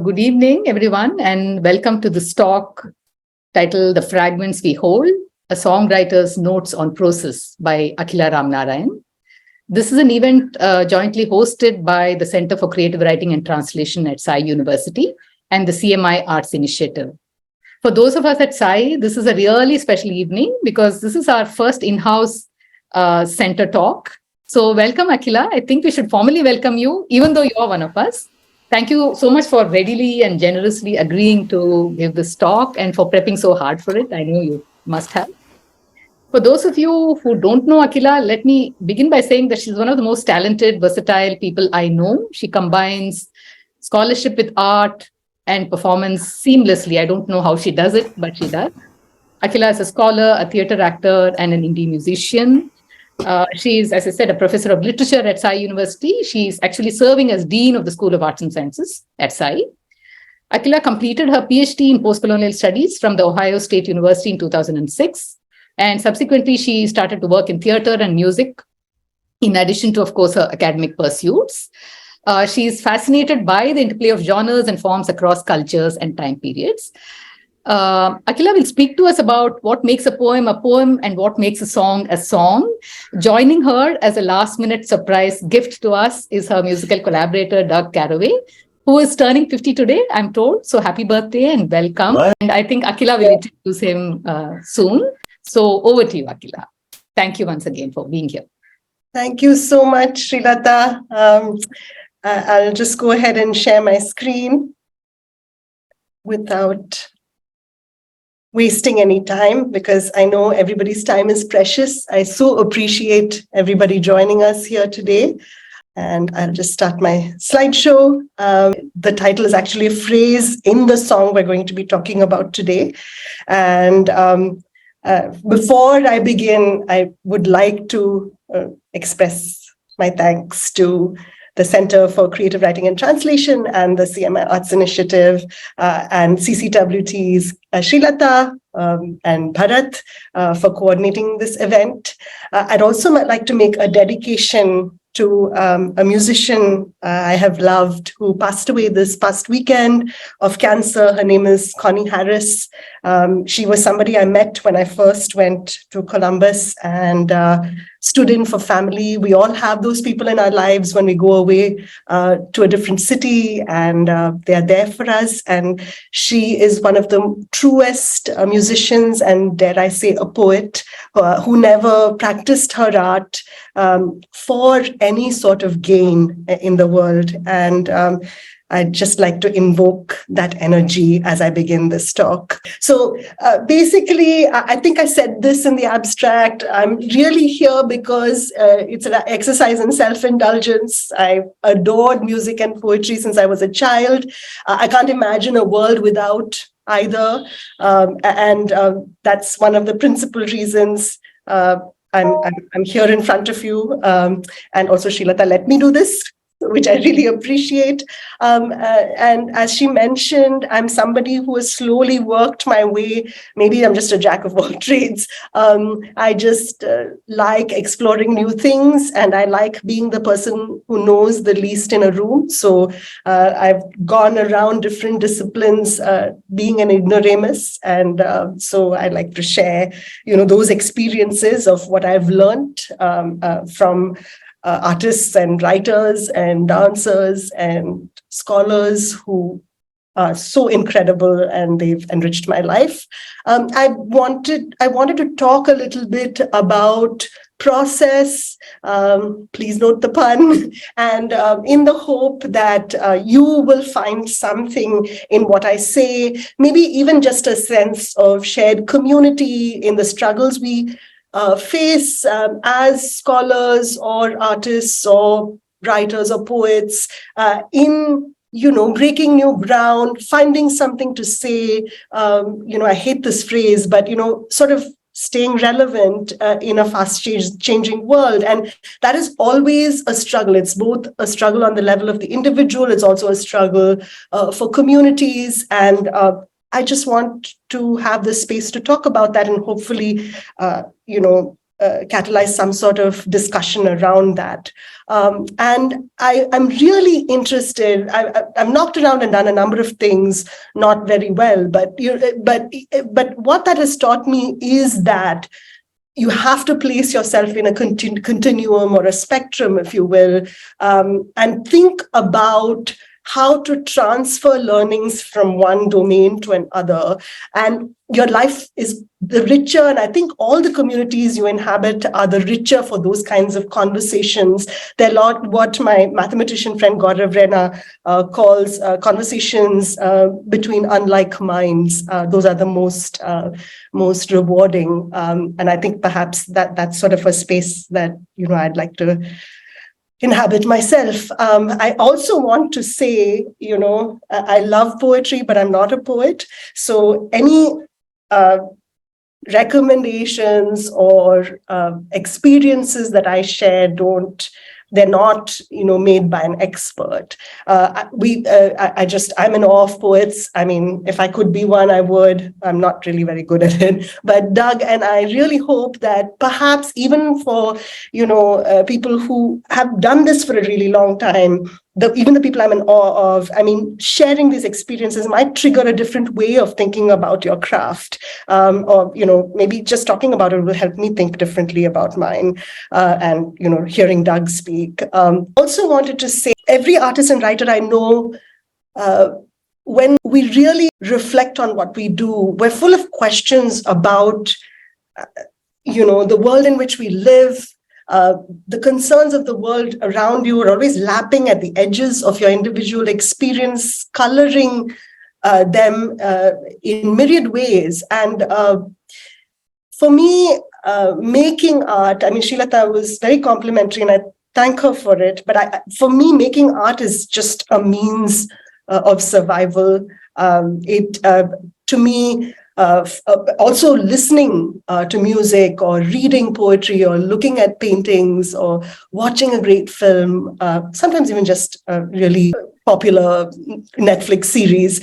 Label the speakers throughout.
Speaker 1: Good evening, everyone, and welcome to this talk titled The Fragments We Hold, a songwriter's notes on process by Akhila Ramnarayan. This is an event jointly hosted by the Center for Creative Writing and Translation at SAI University and the CMI Arts Initiative. For those of us at SAI, this is a really special evening because this is our first in-house center talk. So welcome, Akhila. I think we should formally welcome you, even though you're one of us. Thank you so much for readily and generously agreeing to give this talk and for prepping so hard for it. I know you must have. For those of you who don't know Akhila, let me begin by saying that she's one of the most talented, versatile people I know. She combines scholarship with art and performance seamlessly. I don't know how she does it, but she does. Akhila is a scholar, a theatre actor, and an indie musician. She's, as I said, a professor of literature at SAI University. She's actually serving as Dean of the School of Arts and Sciences at SAI. Akhila completed her PhD in post-colonial studies from the Ohio State University in 2006. And subsequently, she started to work in theatre and music, in addition to, of course, her academic pursuits. She's fascinated by the interplay of genres and forms across cultures and time periods. Akhila will speak to us about what makes a poem, and what makes a song. Joining her as a last-minute surprise gift to us is her musical collaborator, Doug Carraway, who is turning 50 today, I'm told. So happy birthday and welcome. What? And I think Akhila will introduce him soon. So over to you, Akhila. Thank you once again for being here.
Speaker 2: Thank you so much, Srilata. I'll just go ahead and share my screen without wasting any time, because I know everybody's time is precious. I so appreciate everybody joining us here today. And I'll just start my slideshow. The title is actually a phrase in the song we're going to be talking about today. And before I begin, I would like to express my thanks to the Center for Creative Writing and Translation and the CMI Arts Initiative and CCWT's Srilata and Bharat for coordinating this event. I'd also like to make a dedication to a musician I have loved who passed away this past weekend of cancer. Her name is Connie Harris. She was somebody I met when I first went to Columbus and stood in for family. We all have those people in our lives when we go away to a different city, and they are there for us. And she is one of the truest musicians, and dare I say a poet, who never practiced her art for any sort of gain in the world. And I'd just like to invoke that energy as I begin this talk. So basically, I think I said this in the abstract. I'm really here because it's an exercise in self-indulgence. I adored music and poetry since I was a child. I can't imagine a world without either. And that's one of the principal reasons I'm here in front of you. And also, Srilata let me do this, which I really appreciate. And as she mentioned, I'm somebody who has slowly worked my way. Maybe I'm just a jack of all trades. I just like exploring new things, and I like being the person who knows the least in a room. So I've gone around different disciplines, being an ignoramus. And so I like to share, those experiences of what I've learned from artists and writers and dancers and scholars who are so incredible, and they've enriched my life. I wanted to talk a little bit about process, please note the pun, and in the hope that you will find something in what I say, maybe even just a sense of shared community in the struggles we face as scholars or artists or writers or poets in breaking new ground, finding something to say. I hate this phrase, but sort of staying relevant in a fast changing world. And that is always a struggle. It's both a struggle on the level of the individual. It's also a struggle for communities. And I just want to have the space to talk about that and hopefully, catalyze some sort of discussion around that. And I'm really interested. I've knocked around and done a number of things, not very well, but what that has taught me is that you have to place yourself in a continuum or a spectrum, if you will, and think about how to transfer learnings from one domain to another. And your life is the richer, and I think all the communities you inhabit are the richer for those kinds of conversations. They're what my mathematician friend Gaurav Rena calls conversations between unlike minds. Those are the most rewarding. And I think perhaps that's sort of a space that, I'd like to inhabit myself. I also want to say, I love poetry, but I'm not a poet. So any recommendations or experiences that I share they're not, made by an expert. I'm in awe of poets. I mean, if I could be one, I would. I'm not really very good at it. But Doug and I really hope that perhaps even for, people who have done this for a really long time, even the people I'm in awe of, I mean, sharing these experiences might trigger a different way of thinking about your craft. Or, maybe just talking about it will help me think differently about mine. And, hearing Doug speak. Also wanted to say, every artist and writer I know, when we really reflect on what we do, we're full of questions about, the world in which we live. The concerns of the world around you are always lapping at the edges of your individual experience, coloring them in myriad ways. And for me, making art, I mean, Srilata was very complimentary and I thank her for it. But for me, making art is just a means of survival. To me, also listening to music or reading poetry or looking at paintings or watching a great film, sometimes even just a really popular Netflix series,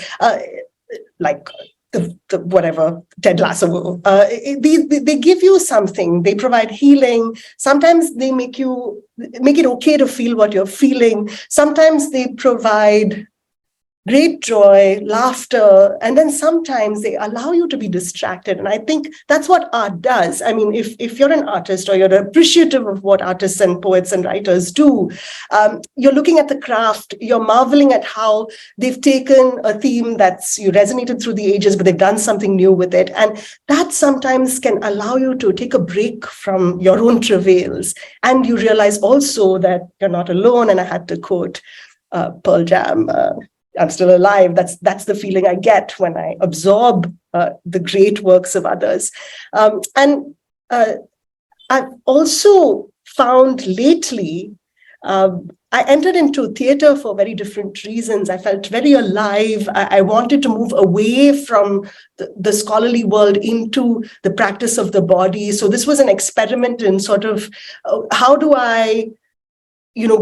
Speaker 2: like the whatever, Ted Lasso, they give you something. They provide healing. Sometimes they make it okay to feel what you're feeling. Sometimes they provide great joy, laughter, and then sometimes they allow you to be distracted. And I think that's what art does. I mean, if you're an artist or you're appreciative of what artists and poets and writers do, you're looking at the craft, you're marveling at how they've taken a theme that's resonated through the ages, but they've done something new with it. And that sometimes can allow you to take a break from your own travails. And you realize also that you're not alone. And I had to quote Pearl Jam, I'm still alive. That's the feeling I get when I absorb the great works of others. And I've also found lately, I entered into theater for very different reasons. I felt very alive. I wanted to move away from the scholarly world into the practice of the body. So this was an experiment in sort of how do I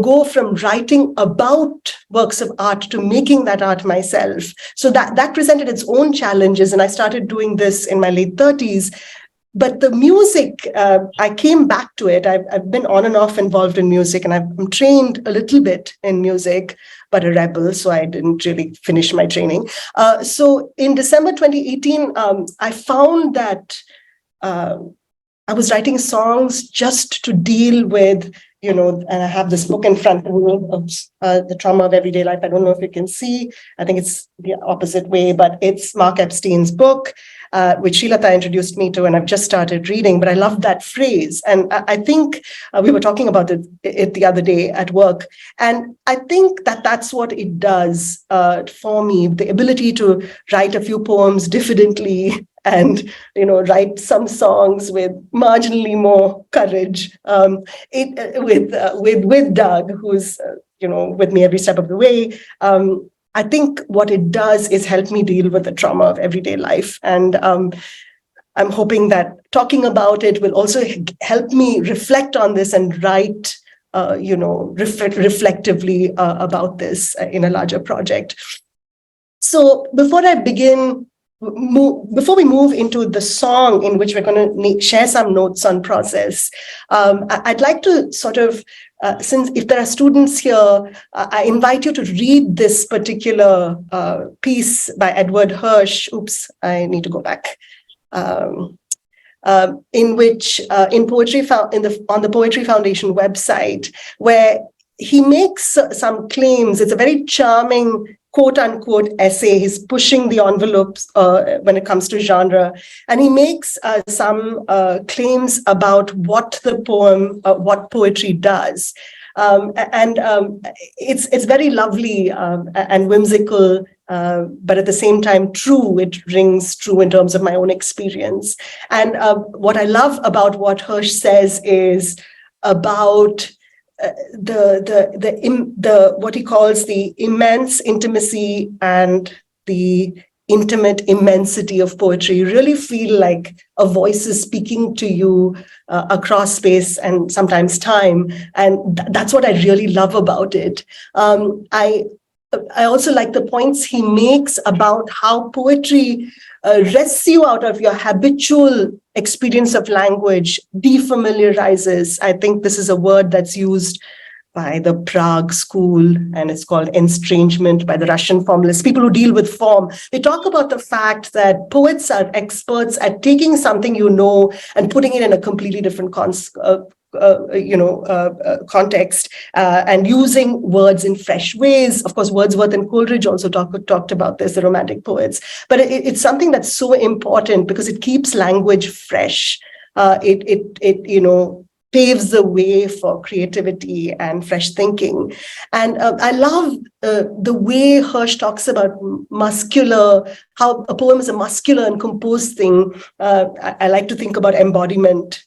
Speaker 2: go from writing about works of art to making that art myself. So that presented its own challenges. And I started doing this in my late 30s. But the music, I came back to it. I've been on and off involved in music, and I'm trained a little bit in music, but a rebel, so I didn't really finish my training. So in December 2018, I found that I was writing songs just to deal with, and I have this book in front of me of The Trauma of Everyday Life. I don't know if you can see. I think it's the opposite way, but it's Mark Epstein's book, which Srilata introduced me to, and I've just started reading. But I love that phrase. And I think we were talking about it the other day at work. And I think that's what it does for me, the ability to write a few poems diffidently and write some songs with marginally more courage. With Doug, who's with me every step of the way. I think what it does is help me deal with the trauma of everyday life, and I'm hoping that talking about it will also help me reflect on this and write, reflectively about this in a larger project. So before I begin before we move into the song in which we're going to share some notes on process, I'd like to sort of, since if there are students here, I invite you to read this particular piece by Edward Hirsch. Oops, I need to go back. In which, on the Poetry Foundation website, where he makes some claims. It's a very charming quote unquote essay. He's pushing the envelopes when it comes to genre. And he makes some claims about what the poem, what poetry does. It's very lovely and whimsical, but at the same time true. It rings true in terms of my own experience. And what I love about what Hirsch says is about the what he calls the immense intimacy and the intimate immensity of poetry. You really feel like a voice is speaking to you across space and sometimes time, and that's what I really love about it. I also like the points he makes about how poetry wrests you out of your habitual experience of language, defamiliarizes. I think this is a word that's used by the Prague school, and it's called estrangement by the Russian formalists, people who deal with form. They talk about the fact that poets are experts at taking something you know and putting it in a completely different context, and using words in fresh ways. Of course, Wordsworth and Coleridge also talked about this, the Romantic poets. But it's something that's so important because it keeps language fresh. It paves the way for creativity and fresh thinking. And I love the way Hirsch talks about how a poem is a muscular and composed thing. I like to think about embodiment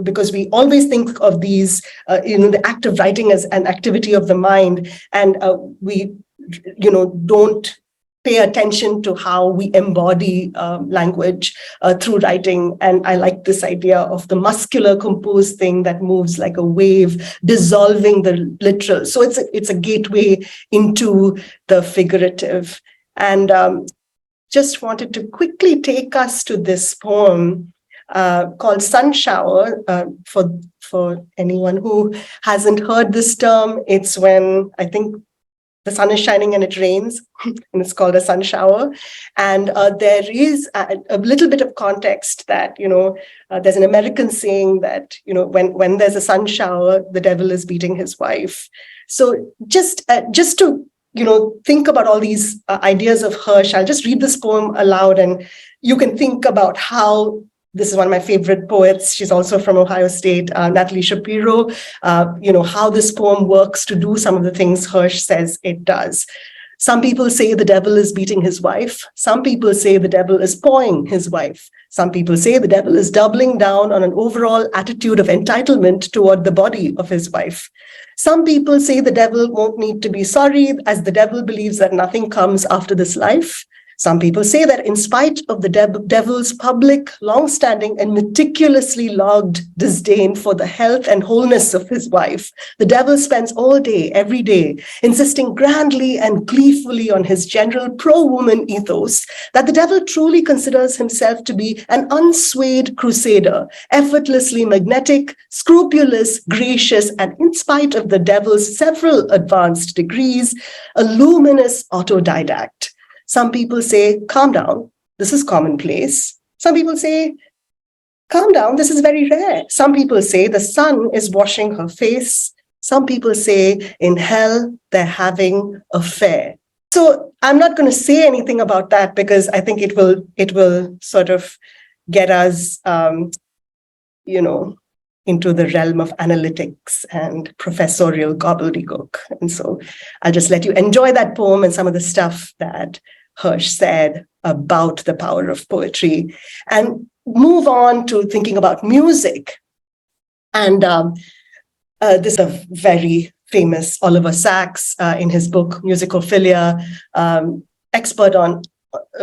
Speaker 2: because we always think of these, the act of writing as an activity of the mind, and we, don't pay attention to how we embody language through writing. And I like this idea of the muscular composed thing that moves like a wave, dissolving the literal. So it's a gateway into the figurative. And just wanted to quickly take us to this poem called Sun Shower. For anyone who hasn't heard this term, it's when I think the sun is shining and it rains, and it's called a sun shower. And there is a little bit of context that, there's an American saying that, when there's a sun shower, the devil is beating his wife. So just to, think about all these ideas of Hirsch, I'll just read this poem aloud, and you can think about how. This is one of my favorite poets. She's also from Ohio State, Natalie Shapiro. How this poem works to do some of the things Hirsch says it does. Some people say the devil is beating his wife. Some people say the devil is pawing his wife. Some people say the devil is doubling down on an overall attitude of entitlement toward the body of his wife. Some people say the devil won't need to be sorry, as the devil believes that nothing comes after this life. Some people say that in spite of the devil's public, long-standing and meticulously logged disdain for the health and wholeness of his wife, the devil spends all day, every day, insisting grandly and gleefully on his general pro-woman ethos, that the devil truly considers himself to be an unswayed crusader, effortlessly magnetic, scrupulous, gracious, and in spite of the devil's several advanced degrees, a luminous autodidact. Some people say, calm down, this is commonplace. Some people say, calm down, this is very rare. Some people say the sun is washing her face. Some people say in hell, they're having a fair. So I'm not going to say anything about that because I think it will sort of get us, into the realm of analytics and professorial gobbledygook. And so I'll just let you enjoy that poem and some of the stuff that Hirsch said about the power of poetry, and move on to thinking about music. And this is a very famous Oliver Sacks in his book Musicophilia, expert on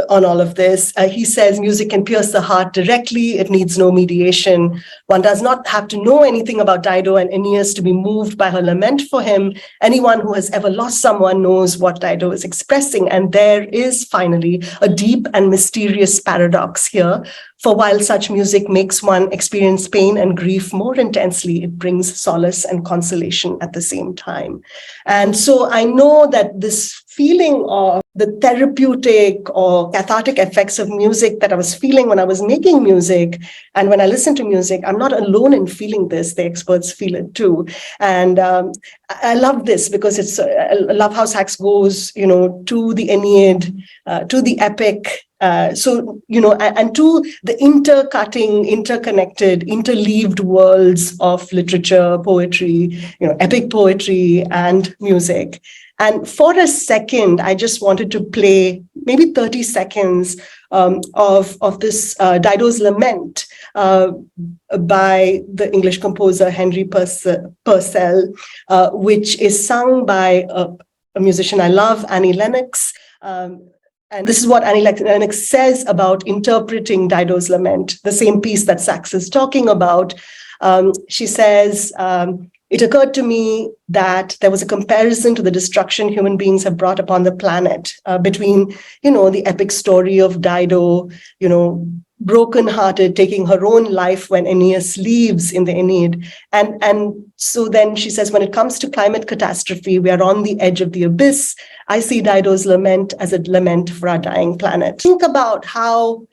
Speaker 2: on all of this. He says music can pierce the heart directly. It needs no mediation. One does not have to know anything about Dido and Aeneas to be moved by her lament for him. Anyone who has ever lost someone knows what Dido is expressing. And there is finally a deep and mysterious paradox here. For while such music makes one experience pain and grief more intensely, it brings solace and consolation at the same time. And so I know that this feeling of the therapeutic or cathartic effects of music that I was feeling when I was making music and when I listen to music, I'm not alone in feeling this. The experts feel it too. And I love this because I love how Sachs goes, to the Aeneid, to the epic, and to the intercutting, interconnected, interleaved worlds of literature, poetry, epic poetry and music. And for a second, I just wanted to play maybe 30 seconds of this Dido's Lament by the English composer Henry Purcell, which is sung by a musician I love, Annie Lennox. And this is what Annie Lennox says about interpreting Dido's Lament, the same piece that Sachs is talking about. She says, it occurred to me that there was a comparison to the destruction human beings have brought upon the planet between, the epic story of Dido, broken-hearted, taking her own life when Aeneas leaves in the Aeneid. And so then she says, when it comes to climate catastrophe, we are on the edge of the abyss. I see Dido's lament as a lament for our dying planet. Think about how,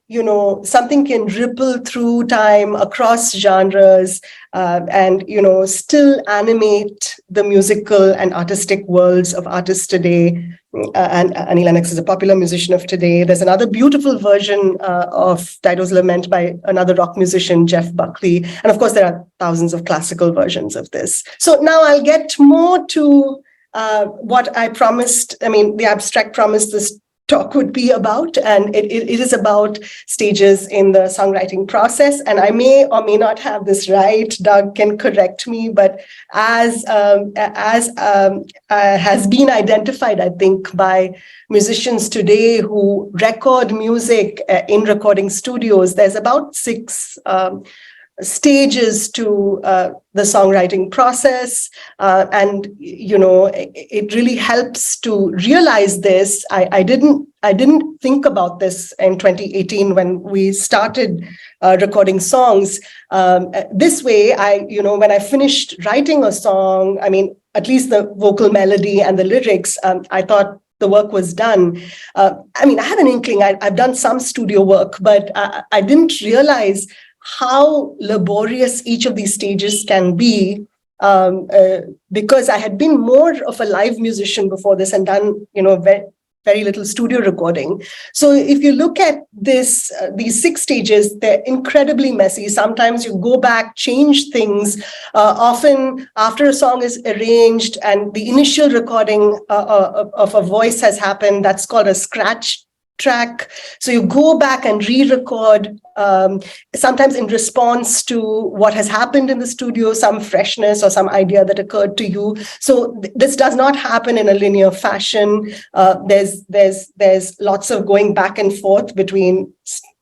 Speaker 2: something can ripple through time across genres and, still animate the musical and artistic worlds of artists today. And Annie Lennox is a popular musician of today. There's another beautiful version of Dido's Lament by another rock musician, Jeff Buckley. And of course, there are thousands of classical versions of this. So now I'll get more to what I promised. The abstract promise this talk would be about, and it is about stages in the songwriting process. And I may or may not have this right. Doug can correct me, but as has been identified, I think, by musicians today who record music in recording studios, there's about 6 stages to the songwriting process. And, it really helps to realize this. I didn't think about this in 2018 when we started recording songs. This way, when I finished writing a song, at least the vocal melody and the lyrics, I thought the work was done. I had an inkling. I've done some studio work, but I didn't realize how laborious each of these stages can be, because I had been more of a live musician before this and done, very little studio recording. So if you look at these 6 stages, they're incredibly messy. Sometimes you go back, change things. Often after a song is arranged and the initial recording of a voice has happened, that's called a scratch track. So you go back and re-record, sometimes in response to what has happened in the studio, some freshness or some idea that occurred to you. So this does not happen in a linear fashion. There's lots of going back and forth between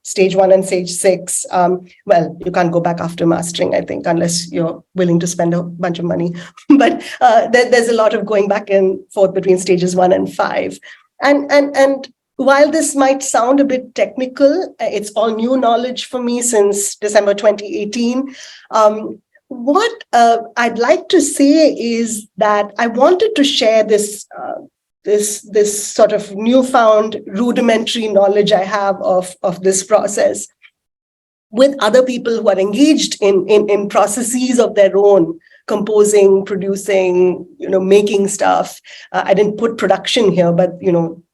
Speaker 2: stage 1 and stage 6. Well, you can't go back after mastering, I think, unless you're willing to spend a bunch of money. But there's a lot of going back and forth between stages 1 and 5. And while this might sound a bit technical, it's all new knowledge for me since December 2018. What I'd like to say is that I wanted to share this sort of newfound rudimentary knowledge I have of this process with other people who are engaged in processes of their own, composing, producing, making stuff. I didn't put production here, but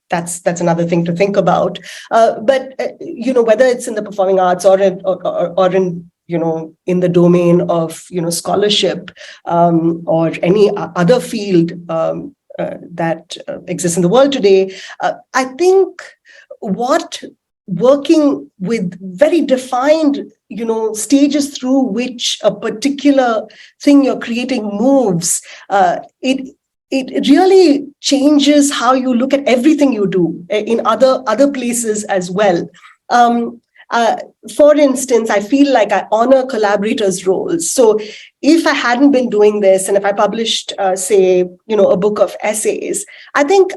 Speaker 2: that's another thing to think about. But whether it's in the performing arts or in in the domain of scholarship or any other field that exists in the world today, I think what working with very defined stages through which a particular thing you're creating moves, it really changes how you look at everything you do in other places as well. Um, for instance, I feel like I honor collaborators' roles. So if I hadn't been doing this, and if I published, say, a book of essays, I think,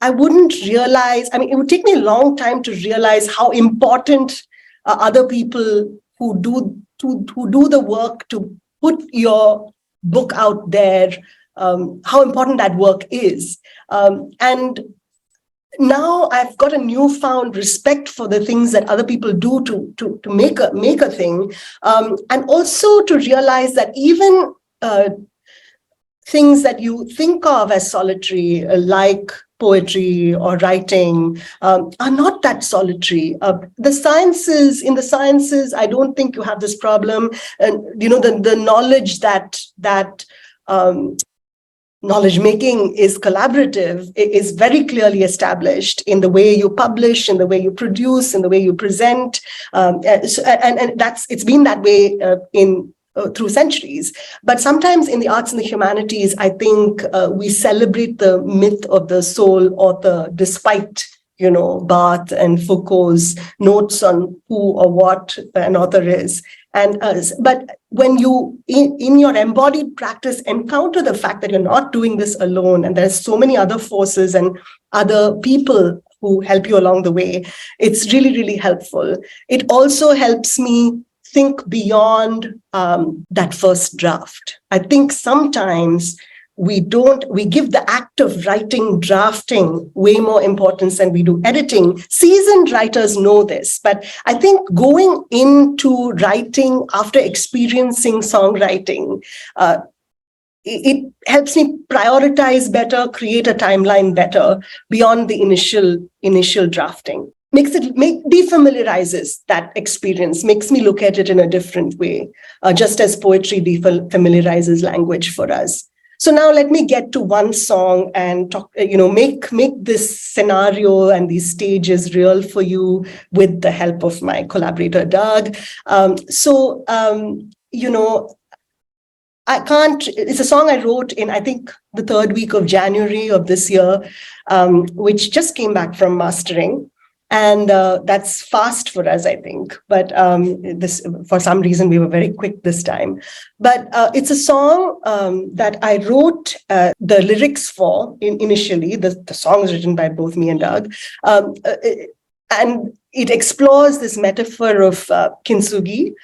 Speaker 2: I wouldn't realize, I mean, it would take me a long time to realize how important other people who do the work to put your book out there, how important that work is. And now I've got a newfound respect for the things that other people do to make a thing, and also to realize that even things that you think of as solitary, like poetry or writing, are not that solitary. In the sciences, I don't think you have this problem. And the knowledge that knowledge making is collaborative, is very clearly established in the way you publish, in the way you produce, in the way you present. And it's been that way through centuries. But sometimes in the arts and the humanities, I think we celebrate the myth of the sole author, despite Barthes and Foucault's notes on who or what an author is. But when you, in your embodied practice, encounter the fact that you're not doing this alone, and there's so many other forces and other people who help you along the way, it's really, really helpful. It also helps me think beyond that first draft. I think sometimes we give the act of writing, drafting, way more importance than we do editing. Seasoned writers know this, but I think going into writing after experiencing songwriting, it helps me prioritize better, create a timeline better beyond the initial drafting. Defamiliarizes that experience, makes me look at it in a different way, just as poetry defamiliarizes language for us. So now let me get to one song and talk, make this scenario and these stages real for you with the help of my collaborator, Doug. It's a song I wrote in, I think, the third week of January of this year, which just came back from mastering. And that's fast for us, I think. But this, for some reason, we were very quick this time. But it's a song that I wrote the lyrics for initially. The song is written by both me and Doug. And it explores this metaphor of kintsugi,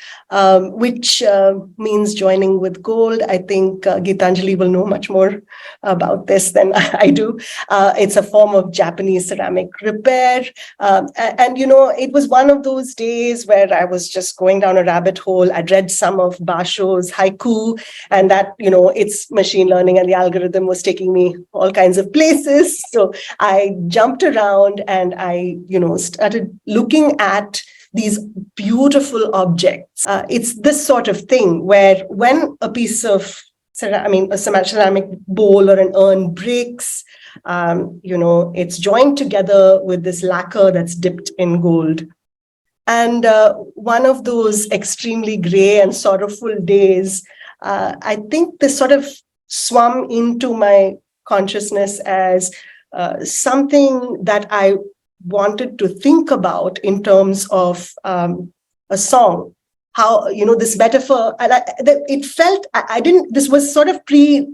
Speaker 2: which means joining with gold. I think Gitanjali will know much more about this than I do. It's a form of Japanese ceramic repair. And it was one of those days where I was just going down a rabbit hole. I'd read some of Basho's haiku, and that, it's machine learning and the algorithm was taking me all kinds of places. So I jumped around and I, started looking at these beautiful objects. It's this sort of thing where when a piece of, a ceramic bowl or an urn breaks, it's joined together with this lacquer that's dipped in gold. And one of those extremely gray and sorrowful days, I think this sort of swum into my consciousness as something that I wanted to think about in terms of a song. How, this metaphor, and it felt, I didn't, this was sort of pre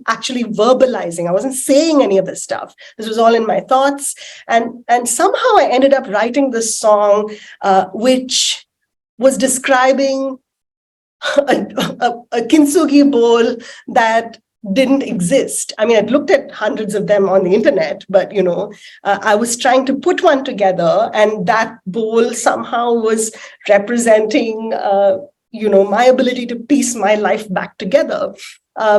Speaker 2: actually verbalizing. I wasn't saying any of this stuff. This was all in my thoughts. And somehow I ended up writing this song, which was describing a kintsugi bowl that didn't exist. I mean, I'd looked at hundreds of them on the internet, but, I was trying to put one together, and that bowl somehow was representing, my ability to piece my life back together. I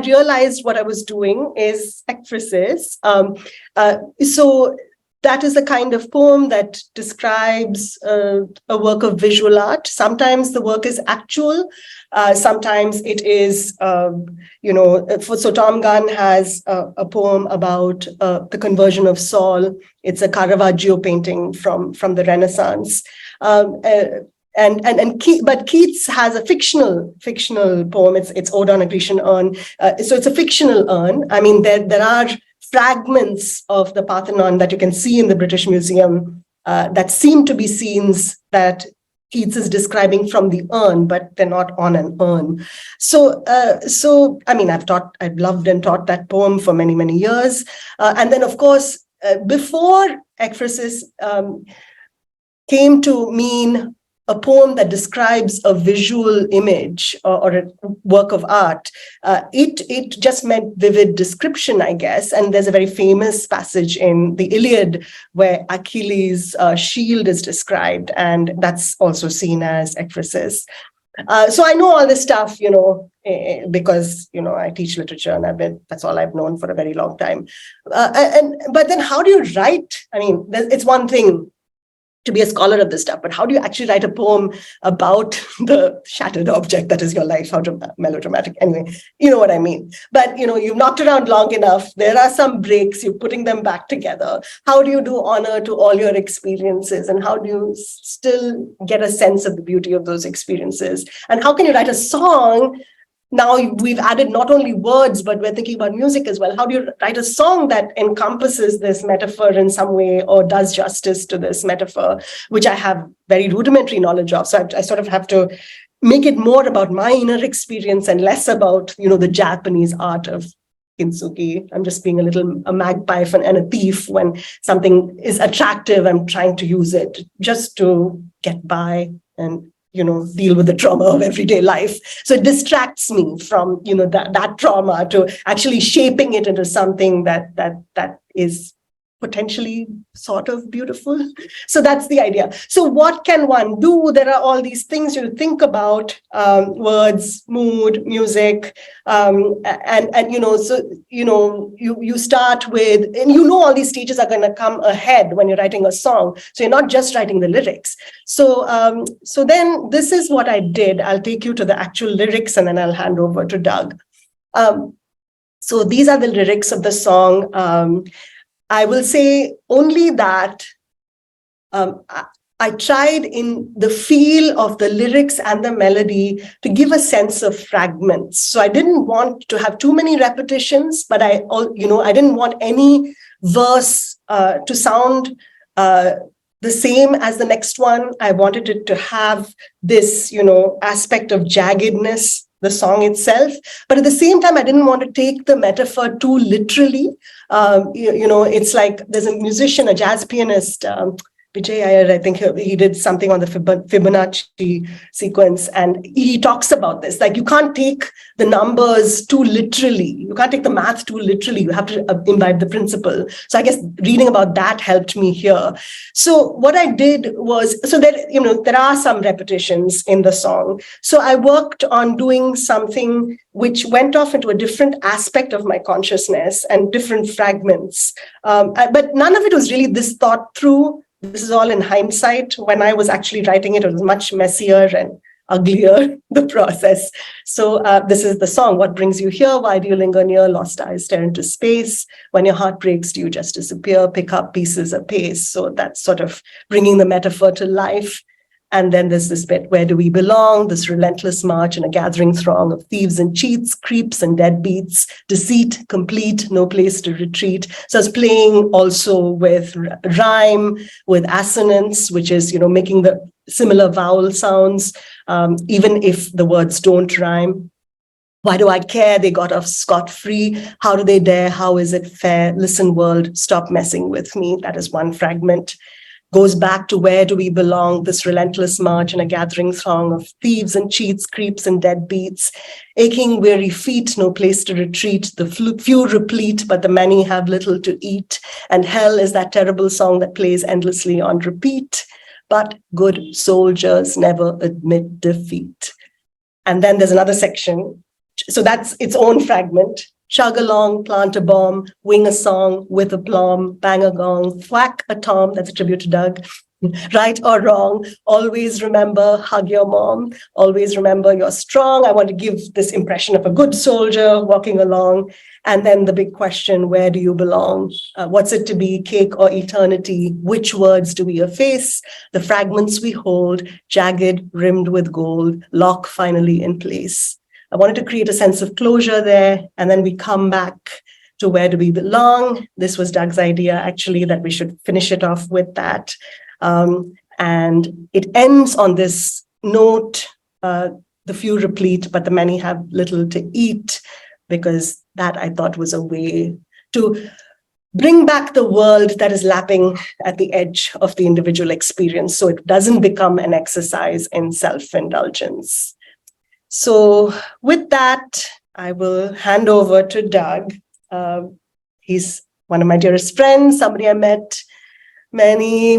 Speaker 2: realized what I was doing is ekphrasis. So that is the kind of poem that describes a work of visual art. Sometimes the work is actual. Sometimes it is, so Tom Gunn has a poem about the conversion of Saul. It's a Caravaggio painting from the Renaissance. But Keats has a fictional poem. It's Ode on a Grecian Urn. So it's a fictional urn. I mean, there are fragments of the Parthenon that you can see in the British Museum that seem to be scenes that Keats is describing from the urn, but they're not on an urn. So I mean, I've loved and taught that poem for many, many years. And then, of course, before ekphrasis came to mean a poem that describes a visual image or a work of art, it just meant vivid description, I guess. And there's a very famous passage in the Iliad where Achilles' shield is described, and that's also seen as ekphrasis. So I know all this stuff, because, I teach literature, and that's all I've known for a very long time. But then how do you write? I mean, it's one thing to be a scholar of this stuff, but how do you actually write a poem about the shattered object that is your life? How melodramatic. Anyway, you know what I mean. But, you've knocked around long enough. There are some breaks. You're putting them back together. How do you do honor to all your experiences? And how do you still get a sense of the beauty of those experiences? And how can you write a song? Now we've added not only words, but we're thinking about music as well. How do you write a song that encompasses this metaphor in some way or does justice to this metaphor, which I have very rudimentary knowledge of. So I sort of have to make it more about my inner experience and less about, the Japanese art of kintsugi. I'm just being a magpie and a thief. When something is attractive, I'm trying to use it just to get by and deal with the trauma of everyday life. So it distracts me from, that trauma to actually shaping it into something that is potentially sort of beautiful. So that's the idea. So what can one do? There are all these things you think about, words, mood, music, so you start with, and all these stages are going to come ahead when you're writing a song. So you're not just writing the lyrics. So then this is what I did. I'll take you to the actual lyrics, and then I'll hand over to Doug. So these are the lyrics of the song. I will say only that I tried in the feel of the lyrics and the melody to give a sense of fragments. So I didn't want to have too many repetitions, but I didn't want any verse to sound the same as the next one. I wanted it to have this, aspect of jaggedness, the song itself. But at the same time, I didn't want to take the metaphor too literally. It's like there's a musician, a jazz pianist, Vijay Iyer, I think he did something on the Fibonacci sequence, and he talks about this. Like, you can't take the numbers too literally. You can't take the math too literally. You have to imbibe the principle. So I guess reading about that helped me here. So what I did was, so there are some repetitions in the song. So I worked on doing something which went off into a different aspect of my consciousness and different fragments. But none of it was really this thought through. This is all in hindsight. When I was actually writing it, it was much messier and uglier, the process. So this is the song. What brings you here? Why do you linger near? Lost eyes stare into space. When your heart breaks, do you just disappear? Pick up pieces apace. So that's sort of bringing the metaphor to life. And then there's this bit, where do we belong? This relentless march in a gathering throng of thieves and cheats, creeps and deadbeats, deceit, complete, no place to retreat. So I was playing also with rhyme, with assonance, which is, making the similar vowel sounds, even if the words don't rhyme. Why do I care? They got off scot-free. How do they dare? How is it fair? Listen, world, stop messing with me. That is one fragment. Goes back to where do we belong, this relentless march in a gathering throng of thieves and cheats, creeps and deadbeats, aching, weary feet, no place to retreat, the few replete, but the many have little to eat, and hell is that terrible song that plays endlessly on repeat, but good soldiers never admit defeat. And then there's another section, so that's its own fragment. Chug along, plant a bomb, wing a song with aplomb, bang a gong, thwack a tom, that's a tribute to Doug, right or wrong, always remember, hug your mom, always remember you're strong. I want to give this impression of a good soldier walking along. And then the big question, where do you belong? What's it to be, cake or eternity? Which words do we efface? The fragments we hold, jagged, rimmed with gold, lock finally in place. I wanted to create a sense of closure there, and then we come back to where do we belong. This was Doug's idea, actually, that we should finish it off with that. And it ends on this note, the few replete, but the many have little to eat, because that I thought was a way to bring back the world that is lapping at the edge of the individual experience, so it doesn't become an exercise in self-indulgence. So with that, I will hand over to Doug. He's one of my dearest friends, somebody I met many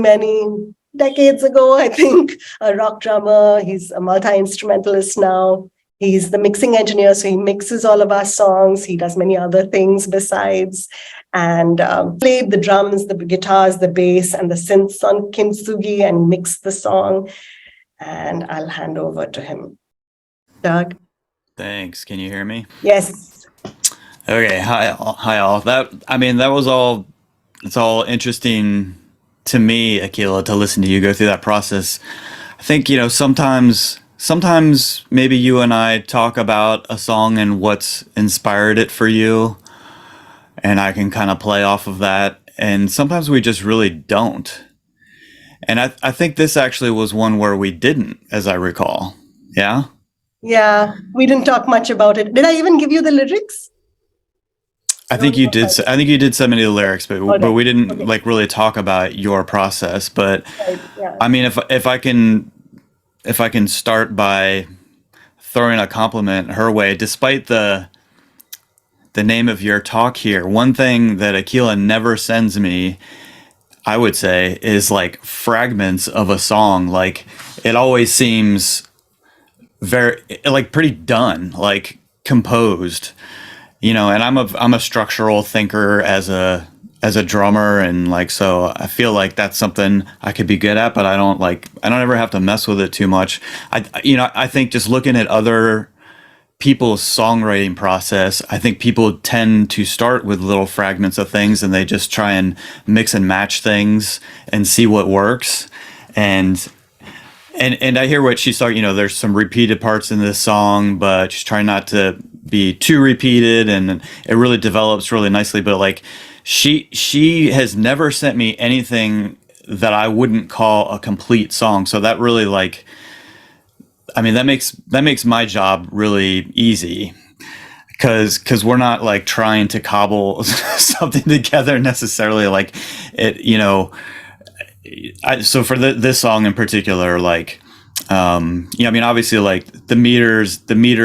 Speaker 2: decades ago, I think, a rock drummer. He's a multi-instrumentalist now. He's the mixing engineer, so he mixes all of our songs. He does many other things besides, and played the drums, the guitars, the bass, and the synths on Kintsugi, and mixed the song. And I'll hand over to him. Doug?
Speaker 3: Thanks. Can you hear me?
Speaker 2: Yes.
Speaker 3: Okay. Hi all. It's all interesting to me, Akhila, to listen to you go through that process. I think, sometimes maybe you and I talk about a song and what's inspired it for you, and I can kind of play off of that. And sometimes we just really don't. And I think this actually was one where we didn't, as I recall. Yeah?
Speaker 2: Yeah, we didn't talk much about it. Did I even give you the lyrics?
Speaker 3: I think you did. I think you did send me the lyrics, but we didn't really talk about your process. But
Speaker 2: Right, yeah.
Speaker 3: I mean, if I can start by throwing a compliment her way, despite the name of your talk here, one thing that Akhila never sends me, I would say, is like fragments of a song. Like, it always seems very pretty done, like composed, and I'm a structural thinker as a drummer, and so I feel like that's something I could be good at, but I don't ever have to mess with it too much. I think just looking at other people's songwriting process, I think people tend to start with little fragments of things, and they just try and mix and match things and see what works. And I hear what she's talking, there's some repeated parts in this song, but she's trying not to be too repeated, and it really develops really nicely. But she has never sent me anything that I wouldn't call a complete song. So that really that makes my job really easy, because we're not trying to cobble something together necessarily. So for this song in particular, obviously the meter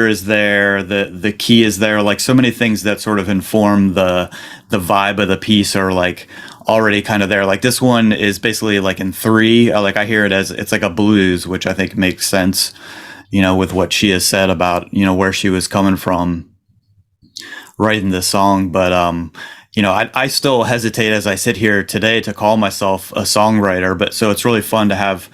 Speaker 3: is there, the key is there, so many things that sort of inform the vibe of the piece are already kind of there. This one is basically in three. I hear it as it's like a blues, which I think makes sense, with what she has said about where she was coming from writing this song. But I still hesitate as I sit here today to call myself a songwriter, but so it's really fun to have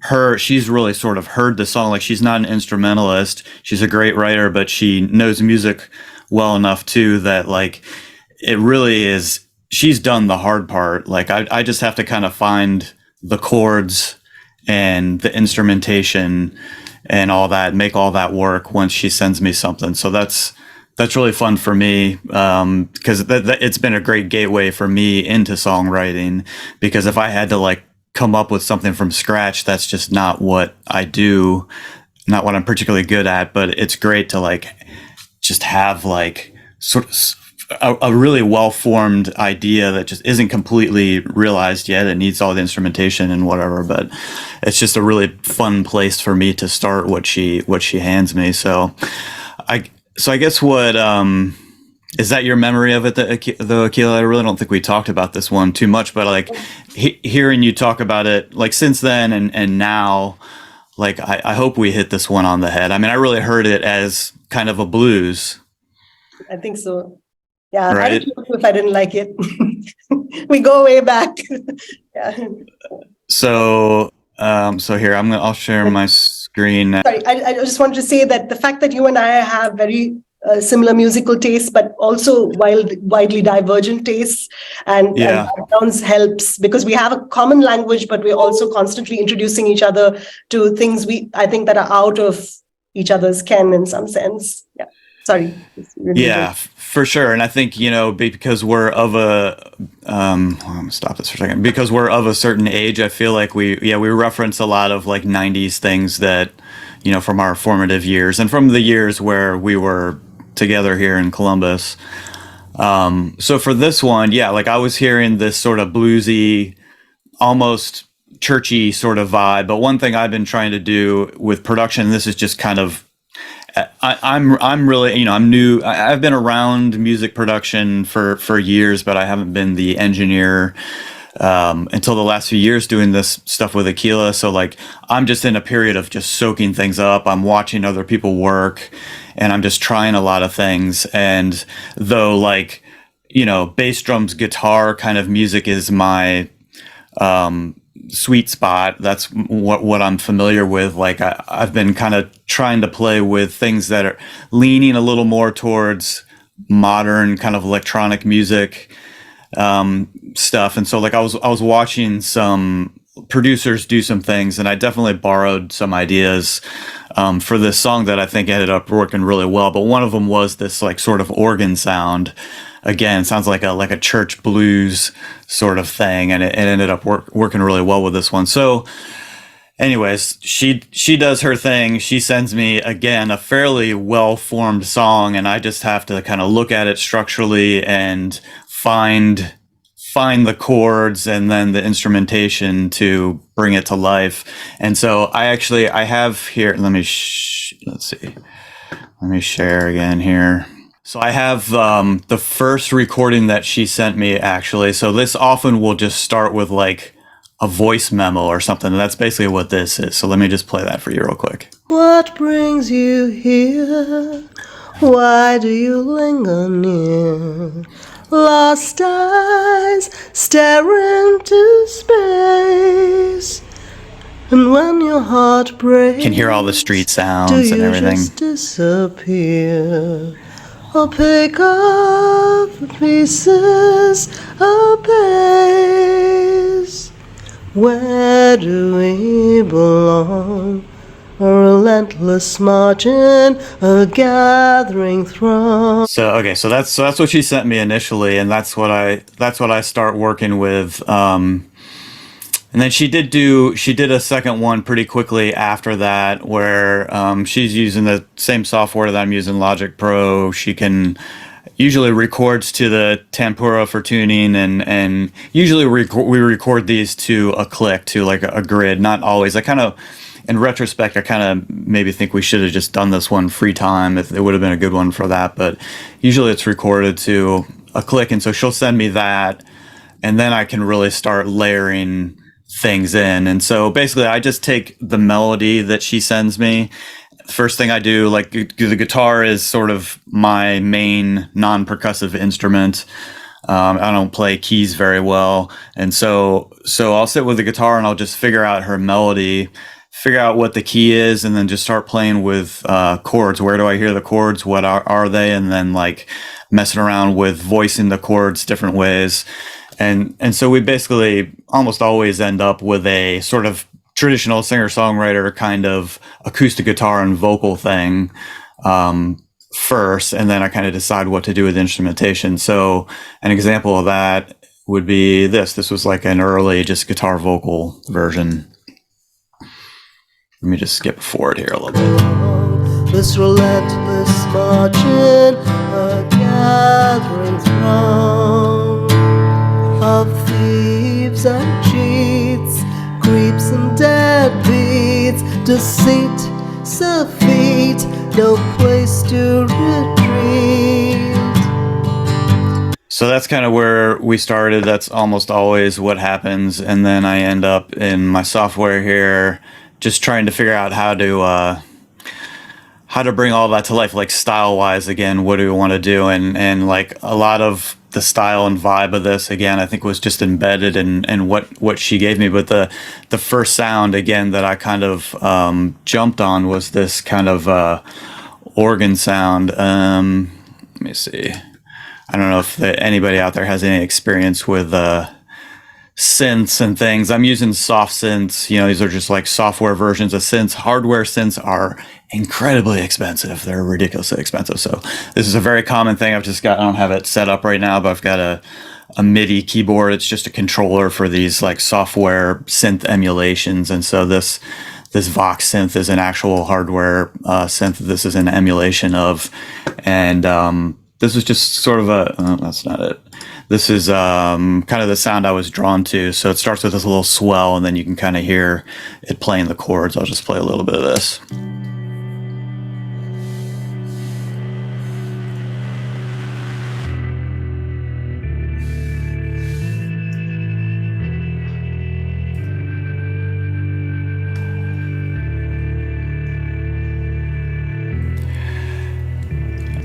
Speaker 3: her. She's really sort of heard the song. She's not an instrumentalist. She's a great writer, but she knows music well enough too that it really is, she's done the hard part. I just have to kind of find the chords and the instrumentation and all that, make all that work once she sends me something. So that's really fun for me, because it's been a great gateway for me into songwriting, because if I had to come up with something from scratch, that's just not what I do, not what I'm particularly good at. But it's great to just have sort of a really well-formed idea that just isn't completely realized yet. It needs all the instrumentation and whatever, but it's just a really fun place for me to start what she hands me. So I guess what is that your memory of it, though, Akhila? I really don't think we talked about this one too much, but hearing you talk about it since then and now, I hope we hit this one on the head. I mean, I really heard it as kind of a blues.
Speaker 2: I think so. Yeah,
Speaker 3: right?
Speaker 2: I don't know if I didn't like it. We go way back. Yeah.
Speaker 3: So here I'll share my screen now.
Speaker 2: Sorry, I just wanted to say that the fact that you and I have very similar musical tastes, but also widely divergent tastes and backgrounds helps, because we have a common language, but we're also constantly introducing each other to things I think that are out of each other's ken in some sense. Yeah. Sorry.
Speaker 3: Yeah, for sure. And I think, because we're of I'm gonna stop this for a second. Because we're of a certain age, I feel like we reference a lot of like 90s things that, from our formative years and from the years where we were together here in Columbus. So for this one, like I was hearing this sort of bluesy, almost churchy sort of vibe. But one thing I've been trying to do with production, this is just kind of, I'm really, I'm new. I've been around music production for years, but I haven't been the engineer until the last few years doing this stuff with Akhila. So like, I'm just in a period of just soaking things up. I'm watching other people work and I'm just trying a lot of things. And though like, bass drums, guitar kind of music is my, sweet spot. That's what I'm familiar with. Like I've been kind of trying to play with things that are leaning a little more towards modern kind of electronic music stuff. And so like I was watching some producers do some things, and I definitely borrowed some ideas for this song that I think ended up working really well. But one of them was this like sort of organ sound. Again, it sounds like a church blues sort of thing, and it ended up working really well with this one. So anyways, she does her thing. She sends me, again, a fairly well-formed song, and I just have to kind of look at it structurally and find the chords and then the instrumentation to bring it to life. And so I have here, let's see. Let me share again here. So I have the first recording that she sent me, actually. So this often will just start with like a voice memo or something. And that's basically what this is. So let me just play that for you real quick.
Speaker 2: What brings you here? Why do you linger near? Lost eyes stare into space. And when your heart breaks,
Speaker 3: you can hear all the street sounds and everything.
Speaker 2: Just disappear? Or pick up the pieces of pace? Where do we belong? A relentless margin, a gathering throng.
Speaker 3: So that's what she sent me initially, and that's what I start working with. And then she did a second one pretty quickly after that, where she's using the same software that I'm using, Logic Pro. She can usually records to the tempura for tuning, and usually we record these to a click, to like a grid. Not always. In retrospect, I kind of maybe think we should have just done this one free time. It would have been a good one for that, but usually it's recorded to a click, and so she'll send me that, and then I can really start layering things in. And so basically I just take the melody that she sends me. First thing I do, like the guitar is sort of my main non-percussive instrument. I don't play keys very well. And so I'll sit with the guitar and I'll just figure out her melody, figure out what the key is, and then just start playing with chords. Where do I hear the chords? What are they? And then like messing around with voicing the chords different ways. And so we basically almost always end up with a sort of traditional singer-songwriter kind of acoustic guitar and vocal thing first, and then I kind of decide what to do with instrumentation. So an example of that would be this. This was like an early just guitar vocal version. Let me just skip forward here a little bit.
Speaker 2: This relentless margin, a gathering throng of thieves and cheats, creeps and deadbeats, deceit, defeat, no place to retreat.
Speaker 3: So that's kind of where we started. That's almost always what happens. And then I end up in my software here, just trying to figure out how to bring all that to life, like style wise. Again, what do we want to do? And like a lot of the style and vibe of this, again, I think was just embedded in what she gave me. But the first sound, again, that I kind of jumped on was this kind of organ sound. Let me see. I don't know if anybody out there has any experience with synths and things. I'm using soft synths. You know, these are just like software versions of synths. Hardware synths are incredibly expensive. They're ridiculously expensive. So this is a very common thing. I don't have it set up right now, but I've got a MIDI keyboard. It's just a controller for these like software synth emulations. And so this Vox synth is an actual hardware synth. This is an emulation of, and this is just sort of that's not it. This is kind of the sound I was drawn to. So it starts with this little swell, and then you can kind of hear it playing the chords. I'll just play a little bit of this.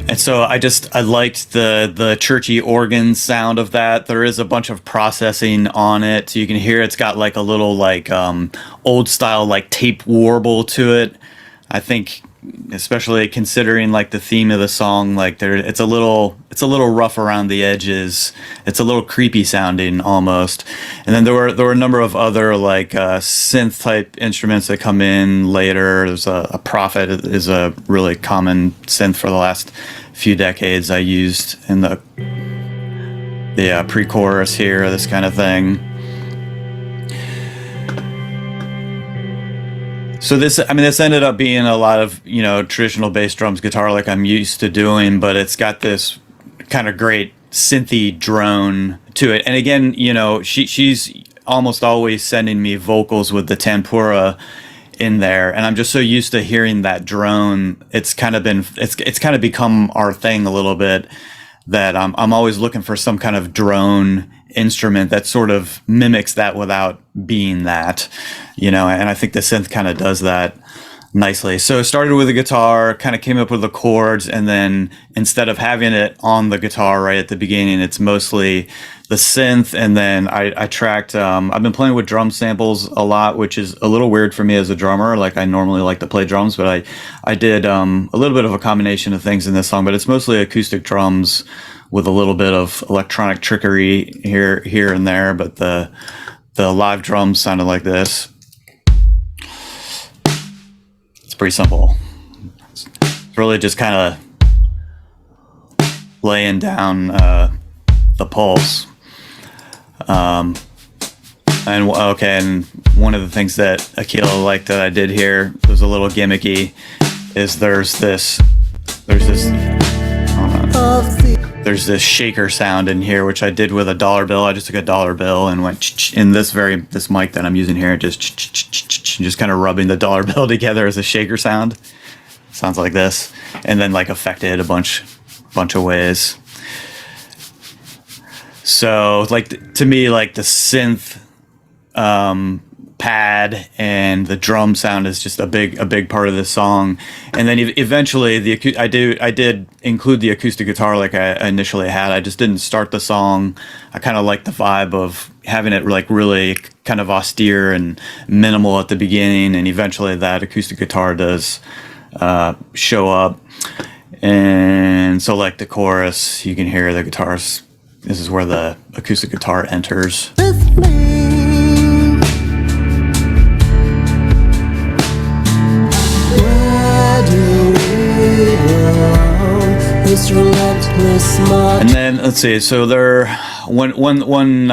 Speaker 3: And so I liked the churchy organ sound of that. There is a bunch of processing on it. So you can hear it's got like a little like old style like tape warble to it. I think, especially considering like the theme of the song, like it's a little rough around the edges. It's a little creepy sounding almost. And then there were a number of other like synth type instruments that come in later. There's a Prophet is a really common synth for the last few decades. I used in the pre-chorus here, this kind of thing. So this ended up being a lot of, you know, traditional bass drums, guitar like I'm used to doing, but it's got this kind of great synthy drone to it. And again, you know, she's almost always sending me vocals with the tempura in there, and I'm just so used to hearing that drone. It's kind of become our thing a little bit, that I'm always looking for some kind of drone instrument that sort of mimics that without being that, you know, and I think the synth kind of does that nicely. So it started with the guitar, kind of came up with the chords, and then instead of having it on the guitar right at the beginning, it's mostly the synth. And then I tracked, I've been playing with drum samples a lot, which is a little weird for me as a drummer. Like I normally like to play drums, but I did a little bit of a combination of things in this song, but it's mostly acoustic drums with a little bit of electronic trickery here and there. But the live drums sounded like this. It's pretty simple. It's really just kind of laying down the pulse. And one of the things that Akhila liked that I did here was a little gimmicky. Is there's this shaker sound in here, which I did with a dollar bill. I just took a dollar bill and went in this mic that I'm using here, just kind of rubbing the dollar bill together as a shaker sound. Sounds like this, and then like affected a bunch of ways. So like to me, like the synth pad and the drum sound is just a big part of this song. And then eventually I did include the acoustic guitar like I initially had. I just didn't start the song. I kind of like the vibe of having it like really kind of austere and minimal at the beginning, and eventually that acoustic guitar does show up. And so like the chorus, you can hear the guitars. This is where the acoustic guitar enters. And then let's see. So one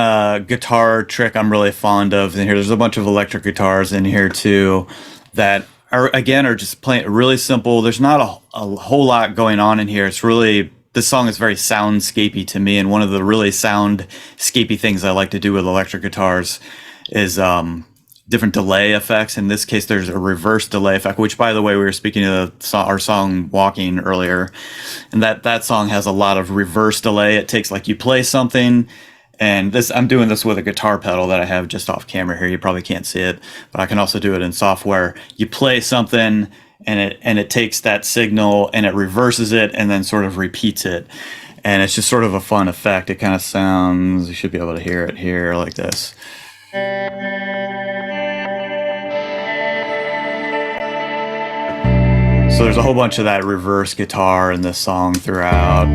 Speaker 3: guitar trick I'm really fond of in here. There's a bunch of electric guitars in here too that are just playing really simple. There's not a whole lot going on in here. It's really, this song is very soundscapey to me, and one of the really soundscapey things I like to do with electric guitars is different delay effects. In this case, there's a reverse delay effect, which, by the way, we were speaking of our song Walking earlier, and that song has a lot of reverse delay. It takes, like, you play something, and I'm doing this with a guitar pedal that I have just off camera here. You probably can't see it, but I can also do it in software. You play something, and it takes that signal and it reverses it and then sort of repeats it. and it's just sort of a fun effect. It kind of sounds, you should be able to hear it here like this. So there's a whole bunch of that reverse guitar in this song throughout.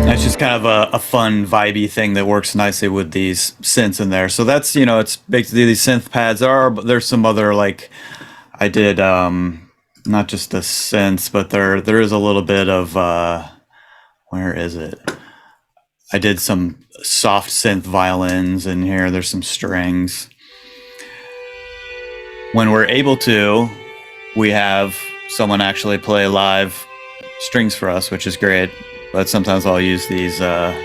Speaker 3: It's just kind of a fun, vibey thing that works nicely with these synths in there. So that's, it's basically these synth pads but there's some other, like, I did not just the synths, but there is a little bit of, where is it? I did some soft synth violins in here. There's some strings. When we're able to, we have someone actually play live strings for us, which is great. But sometimes I'll use these MIDI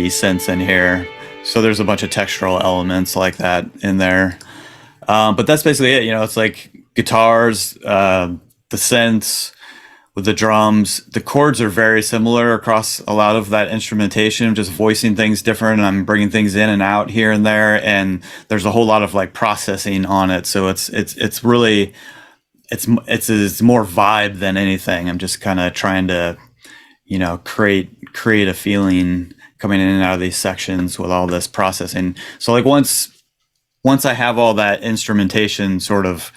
Speaker 3: synths in here. So there's a bunch of textural elements like that in there. But that's basically it. It's like guitars, the synths with the drums. The chords are very similar across a lot of that instrumentation, just voicing things different. And I'm bringing things in and out here and there. And there's a whole lot of like processing on it. So it's really, it's more vibe than anything. I'm just kind of trying to, create a feeling coming in and out of these sections with all this processing. So like once I have all that instrumentation sort of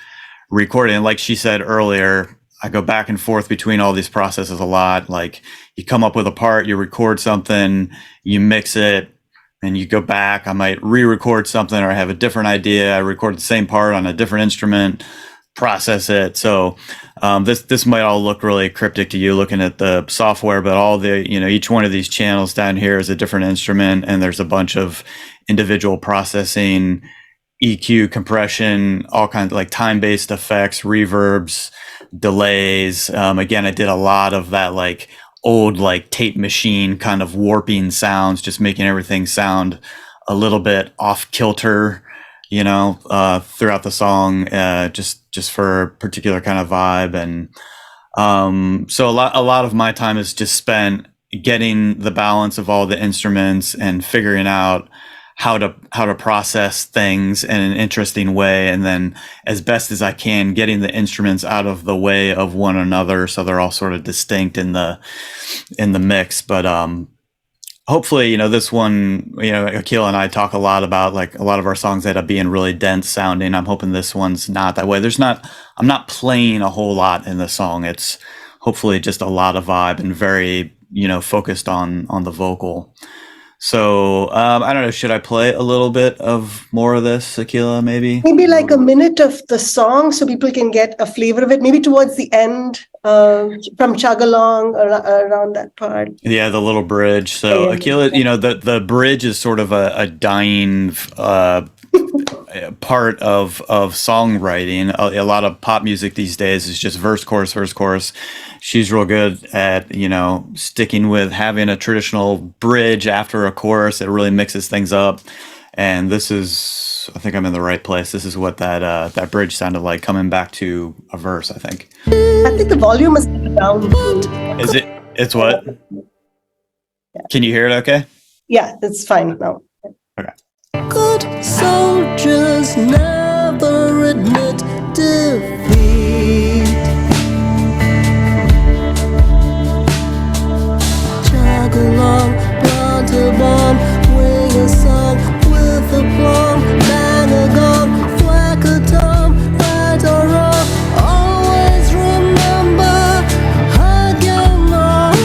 Speaker 3: recorded, and like she said earlier, I go back and forth between all these processes a lot. Like you come up with a part, you record something, you mix it, and you go back. I might re-record something, or I have a different idea. I record the same part on a different instrument, process it. So this might all look really cryptic to you looking at the software, but all the, each one of these channels down here is a different instrument, and there's a bunch of individual processing, EQ, compression, all kinds of like time-based effects, reverbs, delays. Again, I did a lot of that like old like tape machine kind of warping sounds, just making everything sound a little bit off kilter, throughout the song, just for a particular kind of vibe. And so a lot of my time is just spent getting the balance of all the instruments and figuring out how to process things in an interesting way, and then as best as I can getting the instruments out of the way of one another so they're all sort of distinct in the mix. But hopefully, this one, Akhila and I talk a lot about, like, a lot of our songs end up being really dense sounding. I'm hoping this one's not that way. I'm not playing a whole lot in the song. It's hopefully just a lot of vibe and very, focused on the vocal. So I don't know, should I play a little bit of more of this, Akhila, maybe?
Speaker 2: Maybe like a minute of the song so people can get a flavor of it, maybe towards the end, from Chug Along, around that part.
Speaker 3: Yeah, the little bridge. So Akhila, the bridge is sort of a dying part of songwriting. A lot of pop music these days is just verse, chorus. She's real good at, sticking with having a traditional bridge after a chorus that really mixes things up. And this is, I think I'm in the right place. This is what that bridge sounded like coming back to a verse, I think.
Speaker 2: I think the volume is down.
Speaker 3: Is it? It's what?
Speaker 2: Yeah.
Speaker 3: Can you hear it okay?
Speaker 2: Yeah, it's fine now.
Speaker 3: Okay.
Speaker 4: Good soldiers never admit defeat. Jog along, plant a bomb, wing a song with a plum, bang a gong, thwack a tom, right or wrong. Always remember, hug your mom.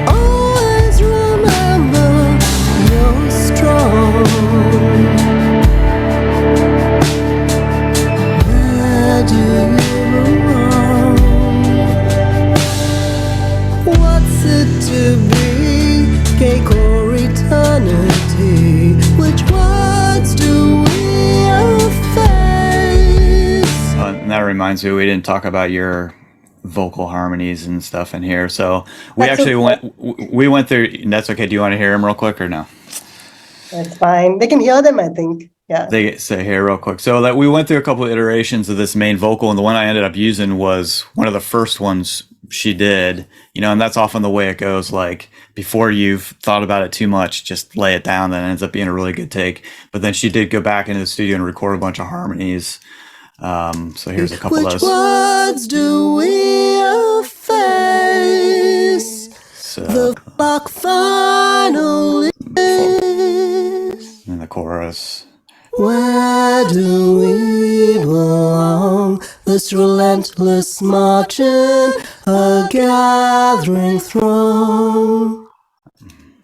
Speaker 4: Always remember, you're strong. Where do you belong? What's it to be? Cake or eternity? Which words do we efface?
Speaker 3: And that reminds me, we didn't talk about your vocal harmonies and stuff in here. So we
Speaker 2: That's
Speaker 3: actually
Speaker 2: okay.
Speaker 3: we went through. That's okay. Do you want to hear them real quick or no?
Speaker 2: That's fine. They can hear them, I think. Yeah.
Speaker 3: They get say here real quick. So that we went through a couple of iterations of this main vocal, and the one I ended up using was one of the first ones she did, and that's often the way it goes. Like before you've thought about it too much, just lay it down. Then it ends up being a really good take. But then she did go back into the studio and record a bunch of harmonies. So here's a couple of
Speaker 4: Which
Speaker 3: those.
Speaker 4: words do we efface?
Speaker 3: So,
Speaker 4: The clock finally is.
Speaker 3: and the chorus.
Speaker 4: Where do we belong? This relentless marching, a gathering throng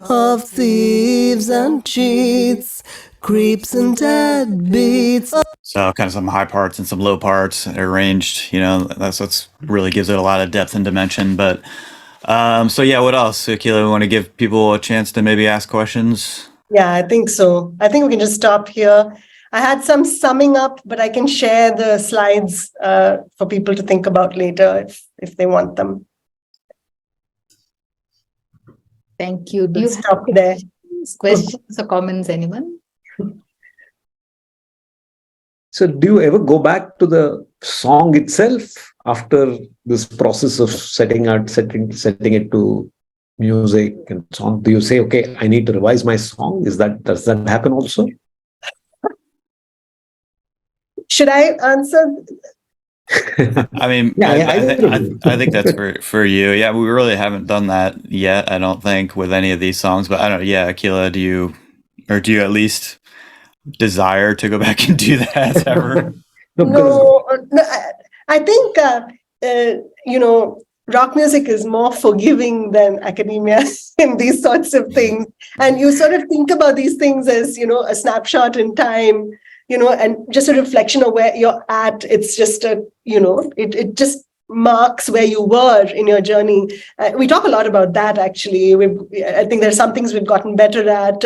Speaker 4: of thieves and cheats, creeps and deadbeats.
Speaker 3: So kind of some high parts and some low parts arranged, that's what's really gives it a lot of depth and dimension. But so yeah, what else? Akhila, we want to give people a chance to maybe ask questions.
Speaker 2: Yeah, I think so. I think we can just stop here. I had some summing up, but I can share the slides for people to think about later if they want them.
Speaker 1: Thank you. Do you
Speaker 2: We'll stop there.
Speaker 1: questions or comments, anyone?
Speaker 5: So do you ever go back to the song itself after this process of setting it to music and song? Do you say, okay, I need to revise my song? Does that happen also?
Speaker 2: Should I answer?
Speaker 3: I mean,
Speaker 5: Yeah,
Speaker 3: I think that's for you. Yeah, we really haven't done that yet, I don't think, with any of these songs. But I don't. Yeah, Akhila, do you at least desire to go back and do that ever?
Speaker 2: No, I think rock music is more forgiving than academia in these sorts of things, and you sort of think about these things as a snapshot in time. And just a reflection of where you're at. It's just it just marks where you were in your journey. We talk a lot about that, actually. I think there's some things we've gotten better at.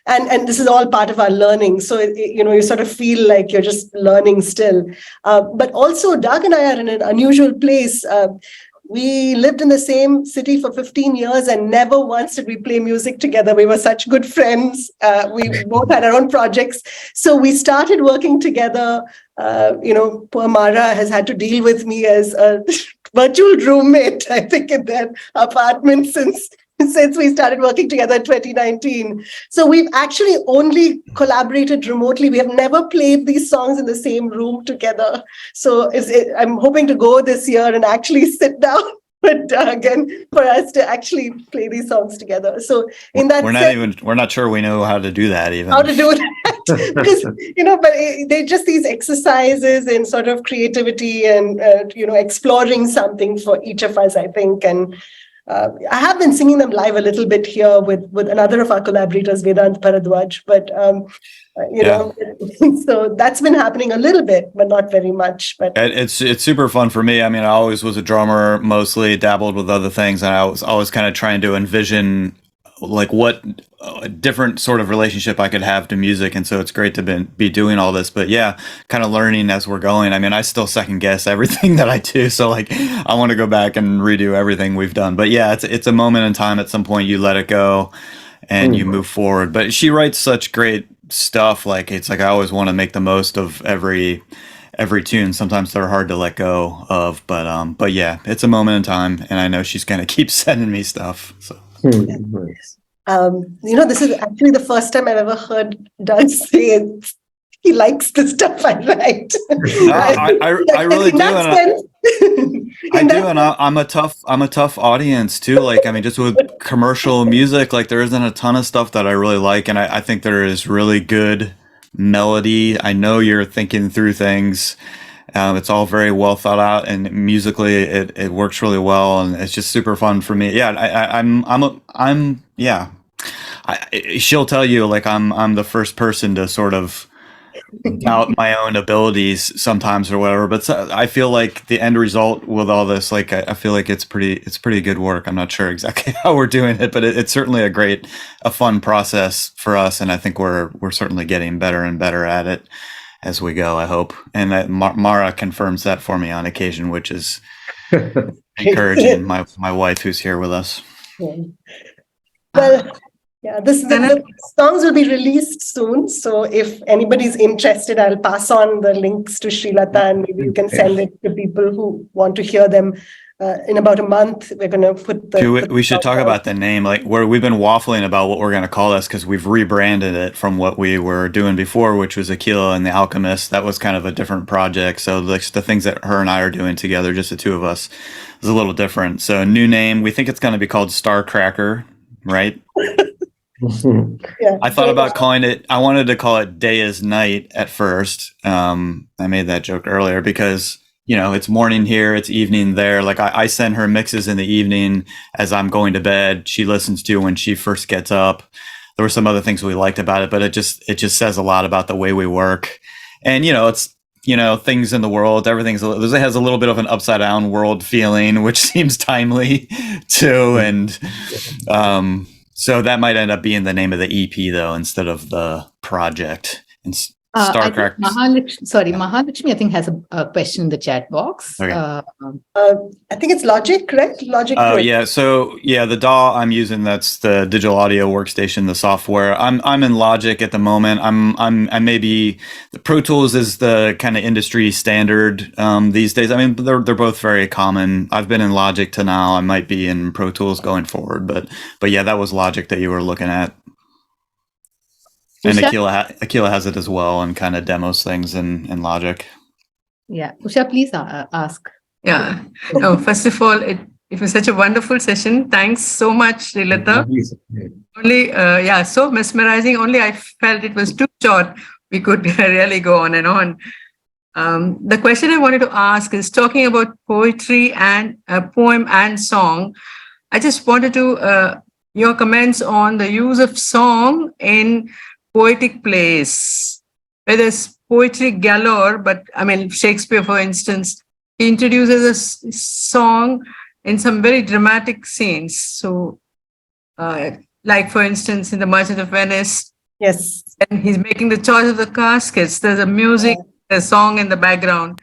Speaker 2: And this is all part of our learning. So, you sort of feel like you're just learning still. But also, Doug and I are in an unusual place. We lived in the same city for 15 years and never once did we play music together. We were such good friends. We both had our own projects. So we started working together. Poor Mara has had to deal with me as a virtual roommate, I think, in their apartment since we started working together in 2019. So we've actually only collaborated remotely. We have never played these songs in the same room together. So I'm hoping to go this year and actually sit down with again for us to actually play these songs together. So in that
Speaker 3: we're not sure we know how to do that even.
Speaker 2: How to do that because but they're just these exercises in sort of creativity and exploring something for each of us, I think. And I have been singing them live a little bit here with another of our collaborators, Vedant Bharadwaj, but so that's been happening a little bit, but not very much. But
Speaker 3: it's super fun for me. I mean, I always was a drummer, mostly dabbled with other things, and I was always kind of trying to envision like what different sort of relationship I could have to music. And so it's great to be doing all this, but yeah, kind of learning as we're going. I mean, I still second guess everything that I do. So like, I want to go back and redo everything we've done, but yeah, it's a moment in time. At some point you let it go and you move forward, but she writes such great stuff. Like, it's like, I always want to make the most of every tune. Sometimes they're hard to let go of, but yeah, it's a moment in time, and I know she's going to keep sending me stuff. So.
Speaker 5: Nice.
Speaker 2: This is actually the first time I've ever heard Doug say he likes the stuff I write.
Speaker 3: No, I really do. And I'm a tough audience too. Like, I mean, just with commercial music, like there isn't a ton of stuff that I really like. And I think there is really good melody. I know you're thinking through things. It's all very well thought out, and musically it works really well, and it's just super fun for me. Yeah, she'll tell you, like, I'm the first person to sort of doubt my own abilities sometimes or whatever, but I feel like the end result with all this, like, I feel like it's pretty good work. I'm not sure exactly how we're doing it, but it's certainly a fun process for us, and I think we're certainly getting better and better at it as we go, I hope. And that Mara confirms that for me on occasion, which is encouraging. My wife, who's here with us.
Speaker 2: Well, yeah, the songs will be released soon. So if anybody's interested, I'll pass on the links to Srilata, and maybe you can send it to people who want to hear them. in about a month, we're going to put
Speaker 3: we should talk about the name. Like, we've been waffling about what we're going to call this because we've rebranded it from what we were doing before, which was Akhila and the Alchemist. That was kind of a different project. So like the things that her and I are doing together, just the two of us, is a little different. So new name. We think it's going to be called Starcracker, right?
Speaker 2: Yeah.
Speaker 3: I thought about calling it, I wanted to call it Day is Night at first. I made that joke earlier because, it's morning here, it's evening there. Like I send her mixes in the evening as I'm going to bed. She listens to when she first gets up. There were some other things we liked about it, but it just says a lot about the way we work. And, it's, things in the world, it has a little bit of an upside down world feeling, which seems timely too. And, so that might end up being the name of the EP, though, instead of the project. And Starcracker.
Speaker 1: Mahalakshmi, I think, has a question in the chat box.
Speaker 3: Okay.
Speaker 2: I think it's Logic, correct? Logic.
Speaker 3: Oh, yeah. So, the DAW I'm using, that's the digital audio workstation, the software. I'm in Logic at the moment. I maybe the Pro Tools is the kind of industry standard these days. I mean, they're both very common. I've been in Logic to now. I might be in Pro Tools going forward, but yeah, that was Logic that you were looking at. And Akhila has it as well and kind of demos things in Logic.
Speaker 1: Yeah. Usha, please ask.
Speaker 6: Yeah. No, first of all, it was such a wonderful session. Thanks so much, Rilata. Only, so mesmerizing. Only I felt it was too short. We could really go on and on. The question I wanted to ask is talking about poetry and poem and song. I just wanted to your comments on the use of song in poetic plays, where there's poetry galore, but I mean, Shakespeare, for instance, he introduces a song in some very dramatic scenes. So, like, for instance, in The Merchant of Venice,
Speaker 2: yes,
Speaker 6: and he's making the choice of the caskets, there's a music, a song in the background.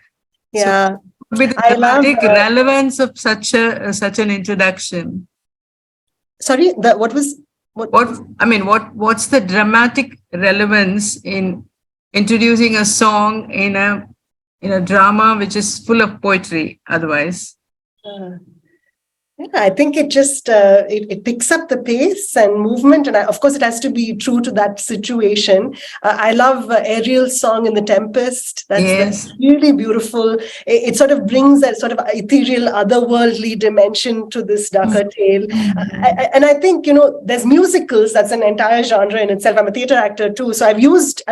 Speaker 2: Yeah.
Speaker 6: So, with the dramatic relevance of such an introduction.
Speaker 2: Sorry,
Speaker 6: what's the dramatic relevance in introducing a song in a drama which is full of poetry otherwise?
Speaker 2: I think it just it picks up the pace and movement, and of course it has to be true to that situation. I love Ariel's song in The Tempest. That's really beautiful. It sort of brings that sort of ethereal, otherworldly dimension to this darker tale. And I think there's musicals. That's an entire genre in itself. I'm a theatre actor too, so I've used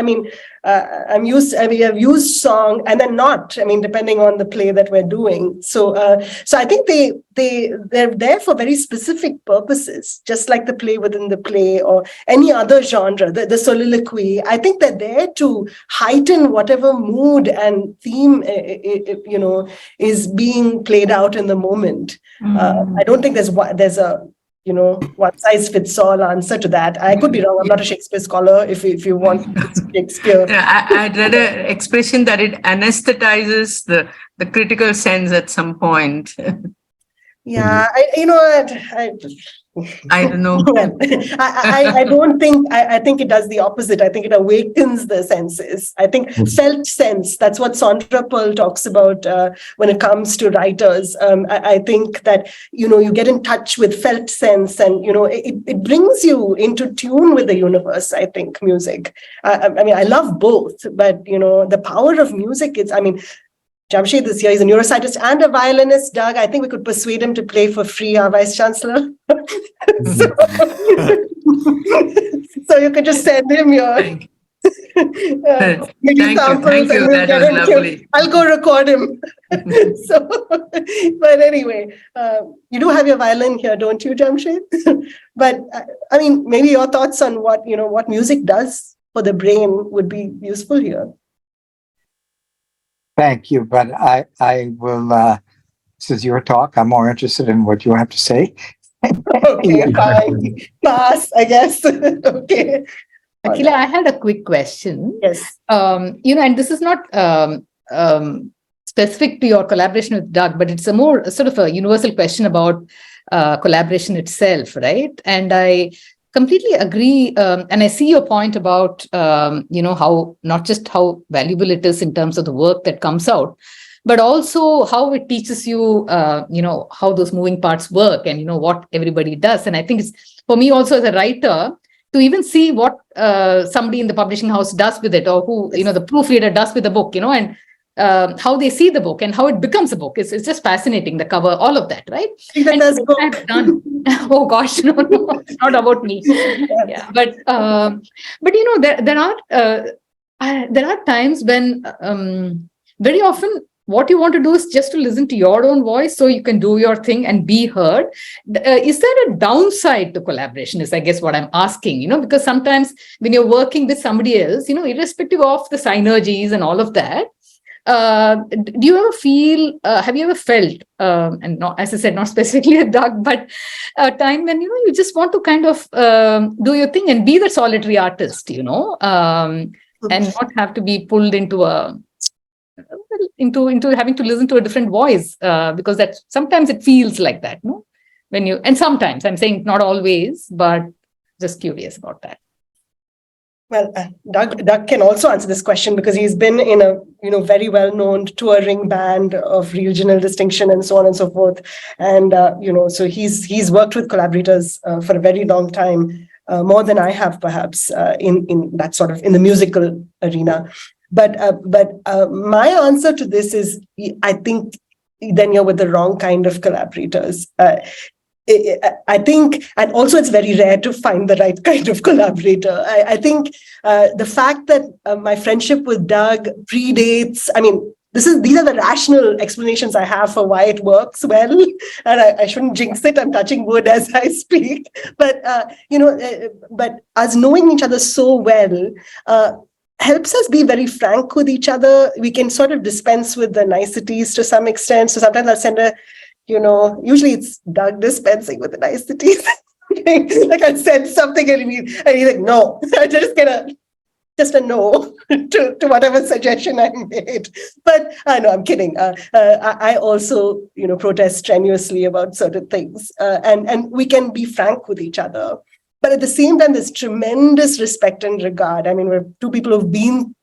Speaker 2: song and then not. I mean, depending on the play that we're doing. So I think they're there for very specific purposes, just like the play within the play or any other genre, the soliloquy. I think they're there to heighten whatever mood and theme, is being played out in the moment. I don't think there's a one size fits all answer to that. I could be wrong. I'm not a Shakespeare scholar. If you want Shakespeare,
Speaker 6: I'd read an expression that it anesthetizes the critical sense at some point.
Speaker 2: Yeah,
Speaker 6: I don't know.
Speaker 2: I don't think. I think it does the opposite. I think it awakens the senses. I think felt sense. That's what Sondra Pearl talks about when it comes to writers. I think that you get in touch with felt sense, and it brings you into tune with the universe. I think music. I love both, but the power of music is. Jamshed this year, he's a neuroscientist and a violinist. Doug, I think we could persuade him to play for free, our vice chancellor. So you could just send him your
Speaker 6: Thank you. That was lovely.
Speaker 2: I'll go record him. But anyway, you do have your violin here, don't you, Jamshed? But maybe your thoughts on what music does for the brain would be useful here.
Speaker 7: Thank you, but I will, this is your talk. I'm more interested in what you have to say.
Speaker 2: Okay, fine. Pass, I guess. Okay.
Speaker 1: Akhila, I had a quick question.
Speaker 2: Yes.
Speaker 1: And this is not specific to your collaboration with Doug, but it's a more sort of a universal question about collaboration itself, right? And I completely agree. And I see your point about, how not just how valuable it is in terms of the work that comes out, but also how it teaches you, how those moving parts work and, what everybody does. And I think it's, for me also as a writer, to even see what somebody in the publishing house does with it, or who, the proofreader does with the book, and how they see the book and how it becomes a book. It's just fascinating, the cover, all of that, right? And what I've done. Oh gosh, no, it's not about me. Yeah, but there are times when very often what you want to do is just to listen to your own voice so you can do your thing and be heard. Is there a downside to collaboration is, I guess, what I'm asking, because sometimes when you're working with somebody else, irrespective of the synergies and all of that, do you ever feel, have you ever felt, and not, as I said, not specifically a Doug, but a time when, you just want to kind of do your thing and be the solitary artist, and not have to be pulled into into having to listen to a different voice, because that sometimes it feels like that, no? And sometimes, I'm saying not always, but just curious about that.
Speaker 2: Well, Doug can also answer this question because he's been in a very well-known touring band of regional distinction and so on and so forth, and so he's worked with collaborators for a very long time, more than I have perhaps in that sort of in the musical arena. But my answer to this is, I think then you're with the wrong kind of collaborators. I think, and also it's very rare to find the right kind of collaborator. I think the fact that my friendship with Doug predates, these are the rational explanations I have for why it works well, and I shouldn't jinx it. I'm touching wood as I speak, but but us knowing each other so well helps us be very frank with each other. We can sort of dispense with the niceties to some extent. So sometimes I'll send usually it's Doug dispensing with the niceties. Like I said something and he's like, no, I just a no to whatever suggestion I made. But no, I'm kidding. I also, protest strenuously about certain things, and we can be frank with each other. But at the same time, there's tremendous respect and regard. We're two people who've been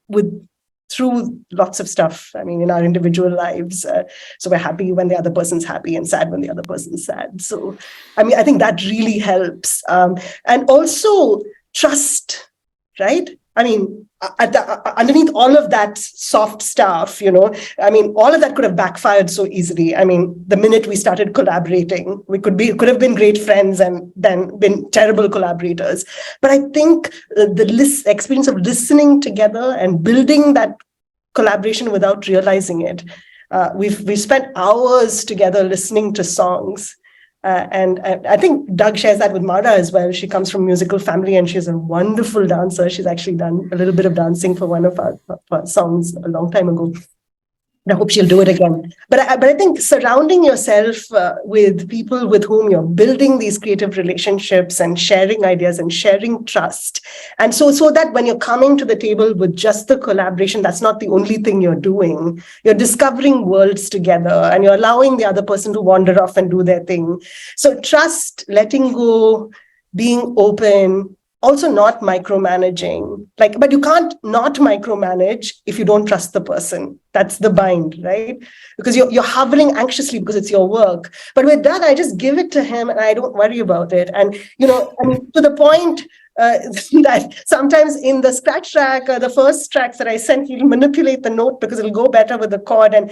Speaker 2: through lots of stuff, in our individual lives. So we're happy when the other person's happy and sad when the other person's sad. So, I think that really helps. And also trust, right? Underneath all of that soft stuff, all of that could have backfired so easily. The minute we started collaborating, we could have been great friends and then been terrible collaborators. But I think the experience of listening together and building that collaboration without realizing it, we've spent hours together listening to songs. And I think Doug shares that with Mara as well. She comes from a musical family and she's a wonderful dancer. She's actually done a little bit of dancing for one of our songs a long time ago. And I hope she'll do it again. But I think surrounding yourself with people with whom you're building these creative relationships and sharing ideas and sharing trust. And so that when you're coming to the table with just the collaboration, that's not the only thing you're doing. You're discovering worlds together and you're allowing the other person to wander off and do their thing. So trust, letting go, being open, also not micromanaging. But you can't not micromanage if you don't trust the person. That's the bind, right? Because you're hovering anxiously because it's your work. But with that, I just give it to him and I don't worry about it. And, to the point that sometimes in the scratch track, the first tracks that I sent, he'll manipulate the note because it'll go better with the chord. And,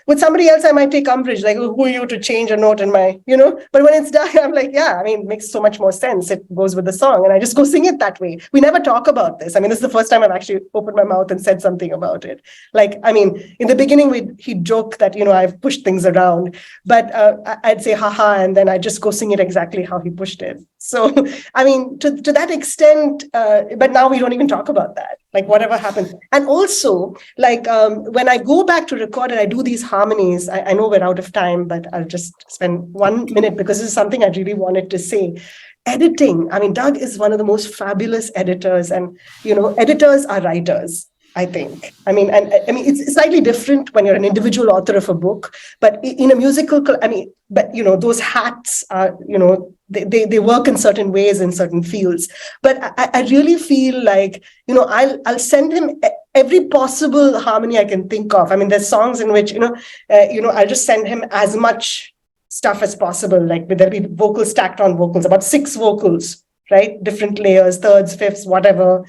Speaker 2: with somebody else, I might take umbrage, like, who are you to change a note in my, but when it's done, I'm like, yeah, it makes so much more sense. It goes with the song. And I just go sing it that way. We never talk about this. This is the first time I've actually opened my mouth and said something about it. In the beginning, he'd joke that, I've pushed things around, but I'd say, haha, and then I just go sing it exactly how he pushed it. So, to that extent, but now we don't even talk about that, whatever happens. And also, when I go back to record and I do these harmonies, I know we're out of time, but I'll just spend 1 minute because this is something I really wanted to say. Editing. Doug is one of the most fabulous editors, and, editors are writers. I think. It's slightly different when you're an individual author of a book, but in a musical, those hats are, they work in certain ways in certain fields. But I really feel like, I'll send him every possible harmony I can think of. I mean, there's songs in which, I'll just send him as much stuff as possible. Like there'll be vocals stacked on vocals, about 6 vocals, right? Different layers, thirds, fifths, whatever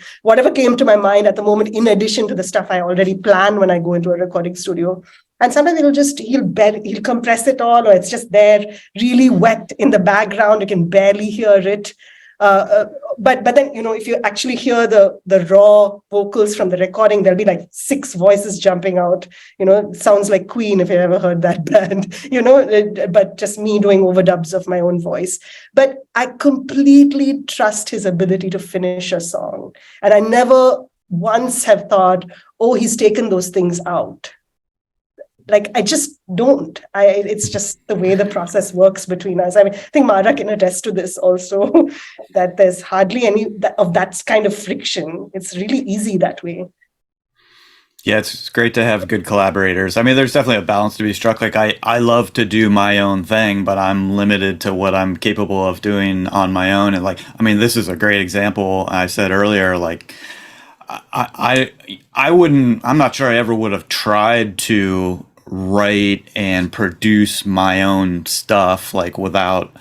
Speaker 2: came to my mind at the moment, in addition to the stuff I already plan when I go into a recording studio. And sometimes he'll compress it all, or it's just there really wet in the background. You can barely hear it. But then, if you actually hear the raw vocals from the recording, there'll be like 6 voices jumping out. It sounds like Queen, if you ever heard that band, but just me doing overdubs of my own voice. But I completely trust his ability to finish a song. And I never once have thought, oh, he's taken those things out. Like, I just don't. It's just the way the process works between us. I mean, I think Mara can attest to this also, that there's hardly any of that kind of friction. It's really easy that way.
Speaker 3: Yeah, it's great to have good collaborators. I mean, there's definitely a balance to be struck. Like, I love to do my own thing, but I'm limited to what I'm capable of doing on my own. And this is a great example. I said earlier, like, I wouldn't, I'm not sure I ever would have tried to write and produce my own stuff, like, without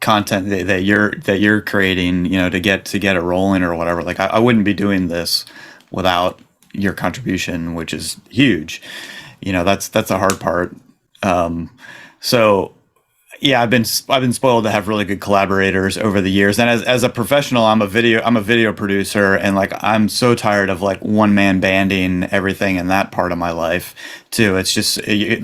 Speaker 3: content that you're creating, to get it rolling or whatever. Like, I wouldn't be doing this without your contribution, which is huge. That's the hard part. So yeah, I've been spoiled to have really good collaborators over the years. And as a professional, I'm a video producer, and like, I'm so tired of like one man banding everything in that part of my life too. It's just I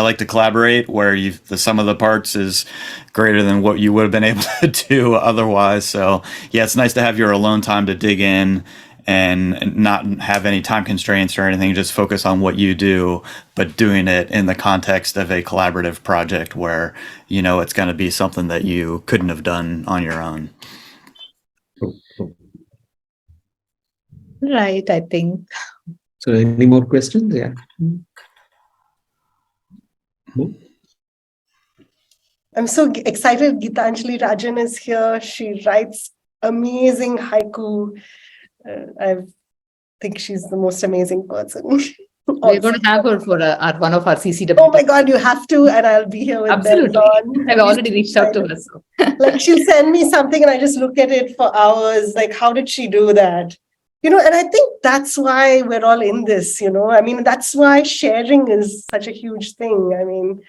Speaker 3: like to collaborate where the sum of the parts is greater than what you would have been able to do otherwise. So yeah, it's nice to have your alone time to dig in and not have any time constraints or anything, just focus on what you do, but doing it in the context of a collaborative project where, it's going to be something that you couldn't have done on your own.
Speaker 1: Right, I think.
Speaker 5: So any more questions? Yeah.
Speaker 2: I'm so excited Gitanjali Rajan is here. She writes amazing haiku. I think she's the most amazing person.
Speaker 1: We're going to have her for one of our CCW.
Speaker 2: Oh my God, you have to, and I'll be here with
Speaker 1: Absolutely.
Speaker 2: them.
Speaker 1: I've already reached out to her. So.
Speaker 2: Like, she'll send me something and I just look at it for hours. Like, how did she do that? And I think that's why we're all in this, I mean, that's why sharing is such a huge thing. I mean,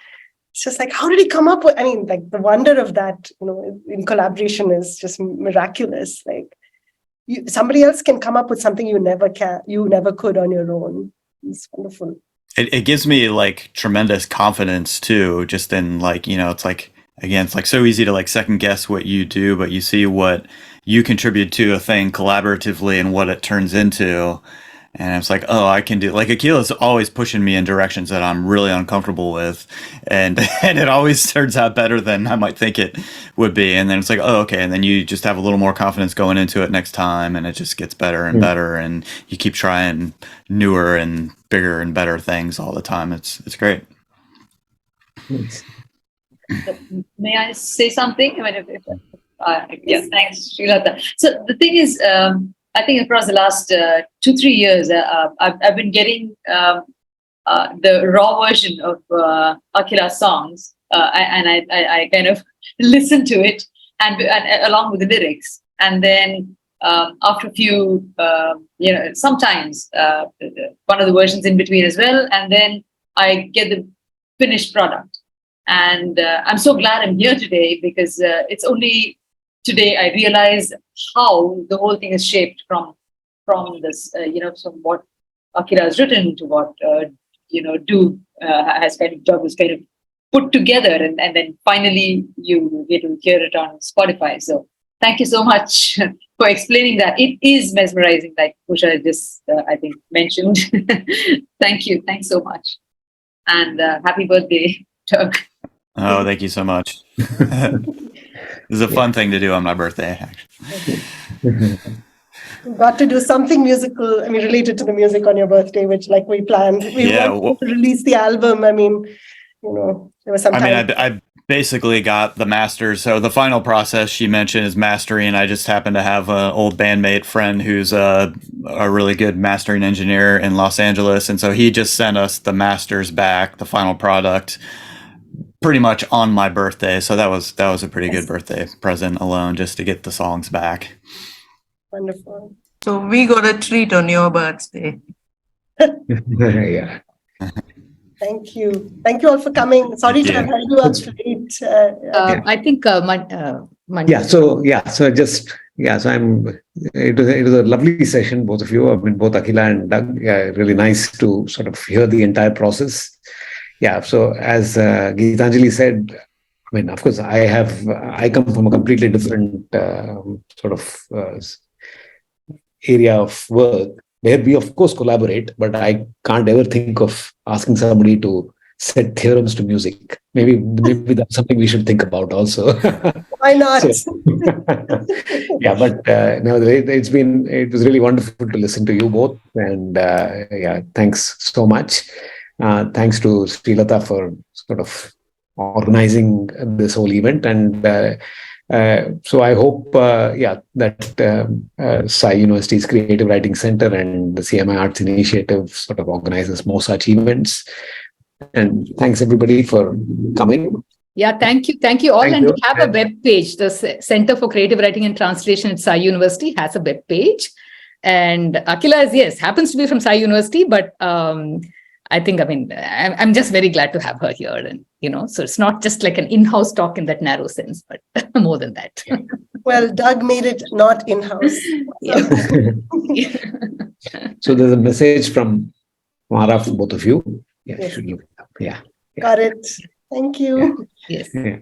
Speaker 2: it's just like, how did he come up with, like, the wonder of that, in collaboration is just miraculous. Like, somebody else can come up with something you never could on your own. It's wonderful.
Speaker 3: It gives me like tremendous confidence too, just in like, it's like, again, it's like so easy to like second guess what you do, but you see what you contribute to a thing collaboratively and what it turns into. And it's like, oh, I can do, like, Akhila's always pushing me in directions that I'm really uncomfortable with. And it always turns out better than I might think it would be. And then it's like, oh, okay. And then you just have a little more confidence going into it next time. And it just gets better and better. And you keep trying newer and bigger and better things all the time. It's great.
Speaker 8: May I say something? Yes, thanks, Srilata. So the thing is, I think across the last 2-3 years, I've been getting the raw version of Akhila's songs, and I kind of listen to it and along with the lyrics, and then after a few, sometimes one of the versions in between as well, and then I get the finished product. And I'm so glad I'm here today, because it's only today I realize how the whole thing is shaped from this, from what Akhila has written to what, Doug has kind of put together, and then finally you get to hear it on Spotify. So thank you so much for explaining that. It is mesmerizing, like Usha just, I think, mentioned. Thank you. Thanks so much. And happy birthday, Doug.
Speaker 3: Oh, thank you so much. This is a fun thing to do on my birthday, actually.
Speaker 2: Got to do something musical, related to the music on your birthday, which, like, we planned. We wanted to release the album. There was some time.
Speaker 3: I've basically got the masters. So the final process she mentioned is mastering. I just happen to have an old bandmate friend who's a really good mastering engineer in Los Angeles. And so he just sent us the masters back, the final product, pretty much on my birthday. So that was a pretty good birthday present alone, just to get the songs back.
Speaker 2: Wonderful.
Speaker 6: So we got a treat on your birthday.
Speaker 5: Yeah.
Speaker 2: Thank you. Thank you all for coming. Sorry to have held you up late.
Speaker 1: I think
Speaker 5: Yeah. So it was a lovely session, both of you. I mean, both Akhila and Doug. Really nice to sort of hear the entire process. Yeah. So as Geetanjali said, I mean, of course, I come from a completely different sort of area of work, where we of course collaborate, but I can't ever think of asking somebody to set theorems to music. Maybe that's something we should think about also.
Speaker 2: Why not?
Speaker 5: Yeah, but no, it was really wonderful to listen to you both, and yeah, thanks so much. Thanks to Srilata for sort of organizing this whole event, and so I hope, that Sai University's Creative Writing Center and the CMI Arts Initiative sort of organizes more such events. And thanks everybody for coming.
Speaker 1: Yeah, thank you all. And we have a web page. The Center for Creative Writing and Translation at Sai University has a web page. And Akhila happens to be from Sai University, but I'm just very glad to have her here. And, so it's not just like an in-house talk in that narrow sense, but more than that.
Speaker 2: Well, Doug made it not in-house.
Speaker 5: So there's a message from Mara for both of you. Yeah,
Speaker 2: Yes.
Speaker 5: should look it up. Yeah.
Speaker 2: Got it. Thank you.
Speaker 1: Yes.
Speaker 5: Yeah.